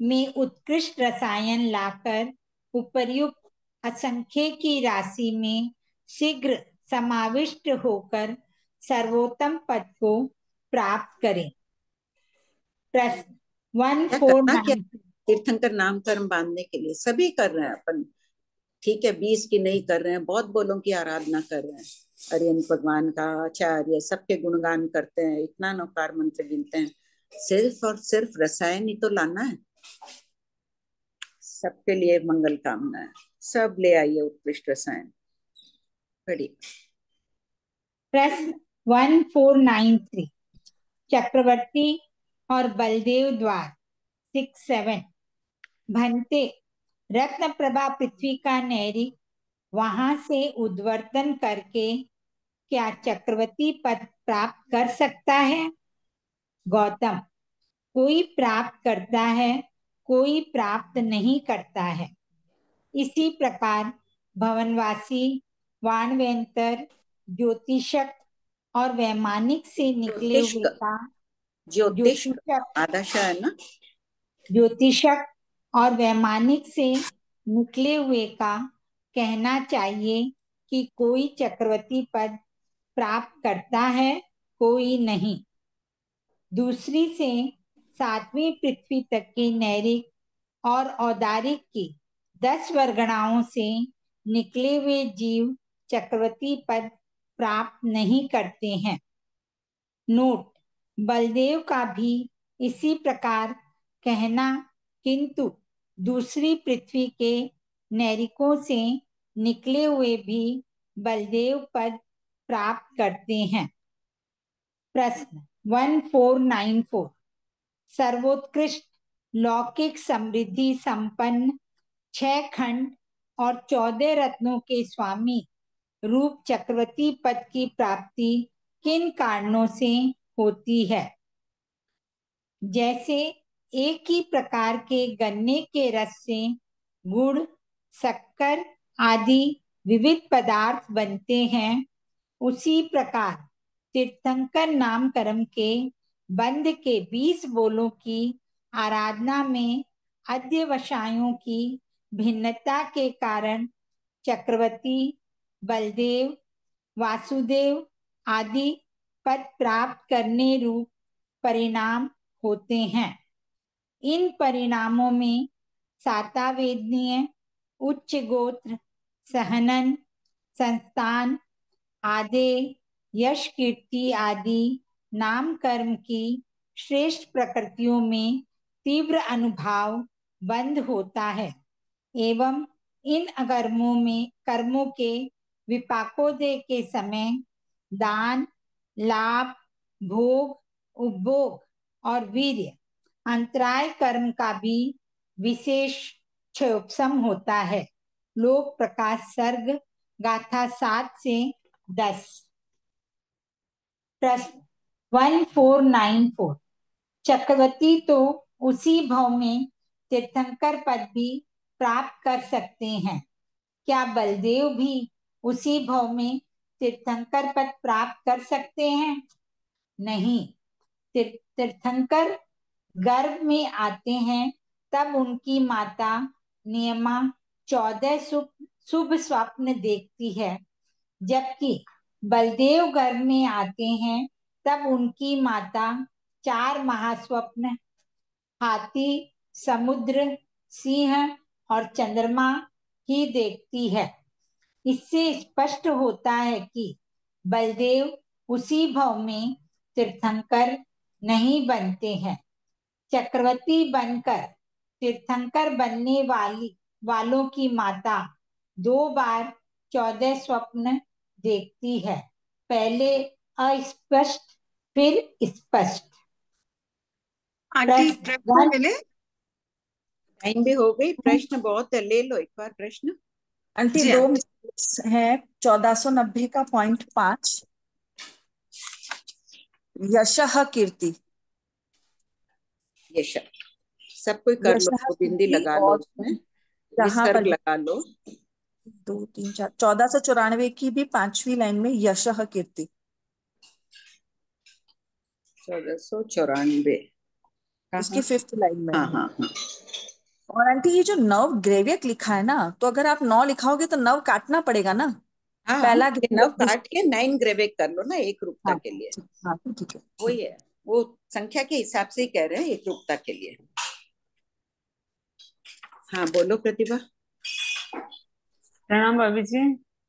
में उत्कृष्ट रसायन लाकर उपर्युक्त असंख्य की राशि में शीघ्र समाविष्ट होकर सर्वोत्तम पद को प्राप्त करें। प्रश्न क्या करना क्या 149, तीर्थंकर नामकरण बांधने के लिए? सभी कर रहे हैं अपन, ठीक है 20 की नहीं कर रहे हैं, बहुत बोलों की आराधना कर रहे हैं, अरियन भगवान का, आचार्य सबके गुणगान करते हैं, इतना नौकार मंत्र गिनते हैं, सिर्फ और सिर्फ रसायन ही तो लाना है। सबके लिए मंगल कामना है, सब ले आइए उत्कृष्ट रसायन। बढ़िया। प्रश्न 1493, चक्रवर्ती और बलदेव द्वार 67, भंते रत्न प्रभा पृथ्वी का नैरिक वहां से उद्वर्तन करके क्या चक्रवर्ती पद प्राप्त कर सकता है? गौतम, कोई प्राप्त करता है, कोई प्राप्त नहीं करता है। इसी प्रकार भवनवासी, वाणवेंतर, ज्योतिषक और वैमानिक से निकले हुए का ज्योतिषक आदर्श है ना, ज्योतिषक और वैमानिक से निकले हुए का कहना चाहिए कि कोई चक्रवर्ती पद प्राप्त करता है, कोई नहीं। दूसरी से 7वीं पृथ्वी तक की नैरिक और औदारिक की 10 वर्गणाओं से निकले हुए जीव चक्रवर्ती पद प्राप्त नहीं करते हैं। नोट, बलदेव का भी इसी प्रकार कहना, किंतु दूसरी पृथ्वी के नैरिकों से निकले हुए भी बलदेव पद प्राप्त करते हैं। प्रश्न 1494। सर्वोत्कृष्ट लौकिक समृद्धि संपन्न 6 खंड और 14 रत्नों के स्वामी रूप चक्रवर्ती पद की प्राप्ति किन कारणों से होती है? जैसे एक ही प्रकार के गन्ने के रस से गुड़, शक्कर आदि विविध पदार्थ बनते हैं, उसी प्रकार तीर्थंकर नामकरण के बंध के 20 बोलों की आराधना में अध्यवसायों की भिन्नता के कारण चक्रवर्ती, बलदेव, वासुदेव आदि पद प्राप्त करने रूप परिणाम होते हैं। इन परिणामों में सातावेदनीय, उच्च गोत्र, सहनन, संस्थान, आदि, यश, कीर्ति आदि नाम कर्म की श्रेष्ठ प्रकृतियों में तीव्र अनुभाव बंध होता है एवं इन कर्मों के विपाकोदय के समय दान, लाभ, भोग, उपभोग और वीर्य अंतराय कर्म का भी विशेष क्षयोपशम होता है। लोक प्रकाश सर्ग गाथा 7 से 10। प्रश्न 1494। चक्रवर्ती तो उसी भव में तीर्थंकर पद भी प्राप्त कर सकते हैं, क्या बलदेव भी उसी भव में तीर्थंकर पद प्राप्त कर सकते हैं? नहीं। तीर्थंकर गर्भ में आते हैं तब उनकी माता नियमा 14 शुभ स्वप्न देखती है, जबकि बलदेव गर्भ में आते हैं तब उनकी माता 4 महास्वप्न हाथी, समुद्र, सिंह और चंद्रमा ही देखती है। इससे स्पष्ट होता है कि बलदेव उसी भव में तीर्थंकर नहीं बनते हैं। चक्रवर्ती बनकर तीर्थंकर बनने वालों की माता 2 बार 14 स्वप्न देखती है, पहले अस्पष्ट फिर स्पष्ट। आंटी प्रश्न मिले? टाइम भी हो गई, प्रश्न बहुत है, ले लो एक बार प्रश्न। आंटी 2 है 1490 का पॉइंट 5, यशः कीर्ति। यश सब कोई कर लो, बिंदी लगा लो, उसमें विसर्ग लगा लो। 2 3 4 1494 की भी 5वीं लाइन में यशः कीर्ति। 1494 इसकी 5th लाइन में। हाँ हाँ हाँ। और आंटी ये जो नव ग्रेव्यक लिखा है ना, तो अगर आप 9 लिखाओगे तो नव काटना पड़ेगा ना। हाँ, पहला नव काट के 9 ग्रेवेक कर लो ना, एक रूपता के लिए। हाँ ठीक है, वही है, वो संख्या के हिसाब से ही कह रहे हैं, एक रूपता के लिए। हाँ बोलो प्रतिभा। प्रणाम भाभी जी।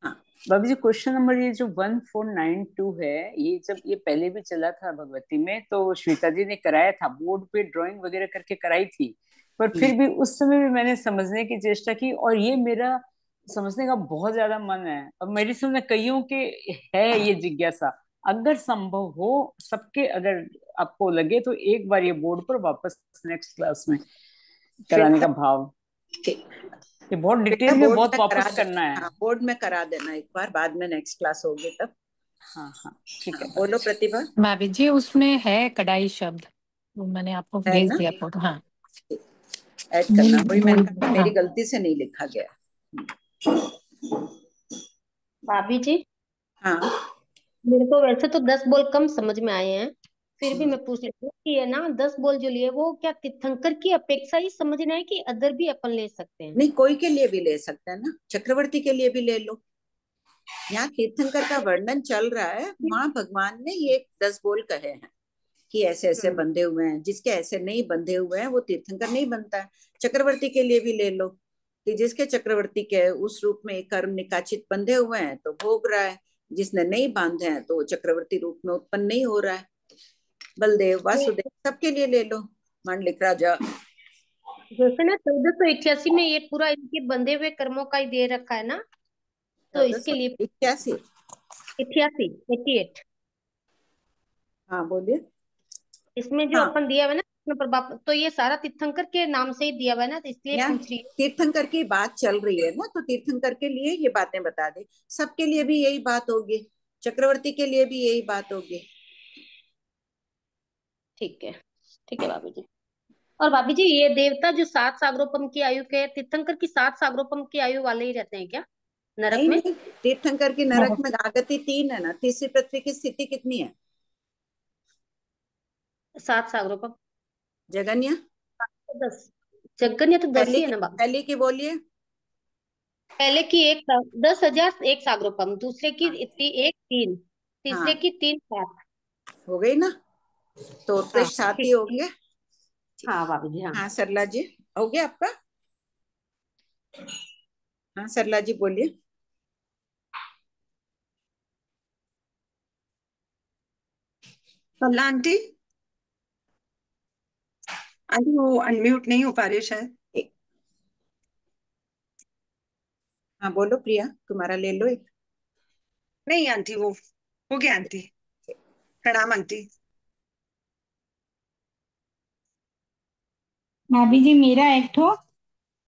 हाँ भाभी जी, क्वेश्चन नंबर ये जो 1492 है, ये जब ये पहले भी चला था भगवती में, तो श्वेता जी ने कराया था, बोर्ड पे ड्राइंग वगैरह करके कराई थी, पर फिर भी उस समय भी मैंने समझने की चेष्टा की, और ये मेरा समझने का बहुत ज्यादा मन है। अब मेरी समझ कईयों के है ये जिज्ञासा, अगर संभव हो सबके, अगर आपको लगे तो एक बार ये बोर्ड पर वापस नेक्स्ट क्लास में कराने का भाव। ये बहुत डिटेल में बहुत वापस करना है। हाँ, बोर्ड में करा देना एक बार, बाद में नेक्स्ट क्लास होगी तब। हाँ हाँ ठीक है। बोलो प्रतिभा। भाभी जी उसमें है कढ़ाई शब्द, वो मैंने आपको भेज दिया फोटो। हाँ ऐड करना, वही मैंने कहा मेरी गलती से नहीं लिखा गया। भाभी जी हाँ, मेरे को वैसे तो 10 बोल कम समझ में आए हैं, फिर भी मैं पूछ लेती हूँ कि ये ना 10 बोल जो लिए वो क्या तीर्थंकर की अपेक्षा ही समझना है कि अदर भी अपन ले सकते हैं? नहीं, कोई के लिए भी ले सकते हैं ना, चक्रवर्ती के लिए भी ले लो। यहाँ तीर्थंकर का वर्णन चल रहा है, वहां भगवान ने ये 10 बोल कहे हैं कि ऐसे ऐसे बंधे हुए हैं, जिसके ऐसे नहीं बंधे हुए हैं वो तीर्थंकर नहीं बनता है। चक्रवर्ती के लिए भी ले लो कि जिसके चक्रवर्ती के उस रूप में कर्म निकाचित बंधे हुए हैं तो भोग रहा है, जिसने नहीं बांधे हैं तो चक्रवर्ती रूप में उत्पन्न नहीं हो रहा है। बलदेव, वासुदेव, सबके लिए ले लो। मांडलिक राजा। जैसे ना 1488 में ये पूरा इनके बंधे हुए कर्मों का ही दे रखा है ना, तो इसके लिए 81। 88 88 हाँ बोलिए। इसमें जो हाँ, अपन दिया हुआ है ना कृष्ण प्रभाव, तो ये सारा तीर्थंकर के नाम से ही दिया हुआ है ना, तो इसलिए यहाँ पूछ रही हूँ। तीर्थंकर की बात चल रही है ना, तो तीर्थंकर के लिए ये बातें बता दे। सबके लिए भी यही बात होगी, चक्रवर्ती के लिए भी यही बात होगी। ठीक है, ठीक है भाभी जी। और भाभी जी, ये देवता जो 7 सागरोपम की आयु के, तीर्थंकर की 7 सागरोपम की आयु वाले ही रहते हैं क्या नरक नहीं में? नहीं, तीर्थंकर की नरक में आगति 3 है ना, तीसरी पृथ्वी की स्थिति कितनी है? 7 सागरोपम। जगन्य 10 जगन्य तो 10 पहले ही है की ना भाभी। पहले की बोलिए। पहले की 10,000 एक सागरोपम, दूसरे की हाँ, इतनी 1 3, तीसरे हाँ, की 3 7। हो गई ना, तो हाँ उत्कृष्ट 7 ही ठीक। होंगे। हाँ भाभी जी। हाँ हाँ सरला जी, हो गया आपका? हाँ सरला जी बोलिए। सरला आंटी, आंटी वो अनम्यूट नहीं हो पा रही शायद। हाँ बोलो प्रिया, तुम्हारा ले लो एक। नहीं आंटी, वो हो गया आंटी। प्रणाम आंटी। भाभी जी मेरा एक ठो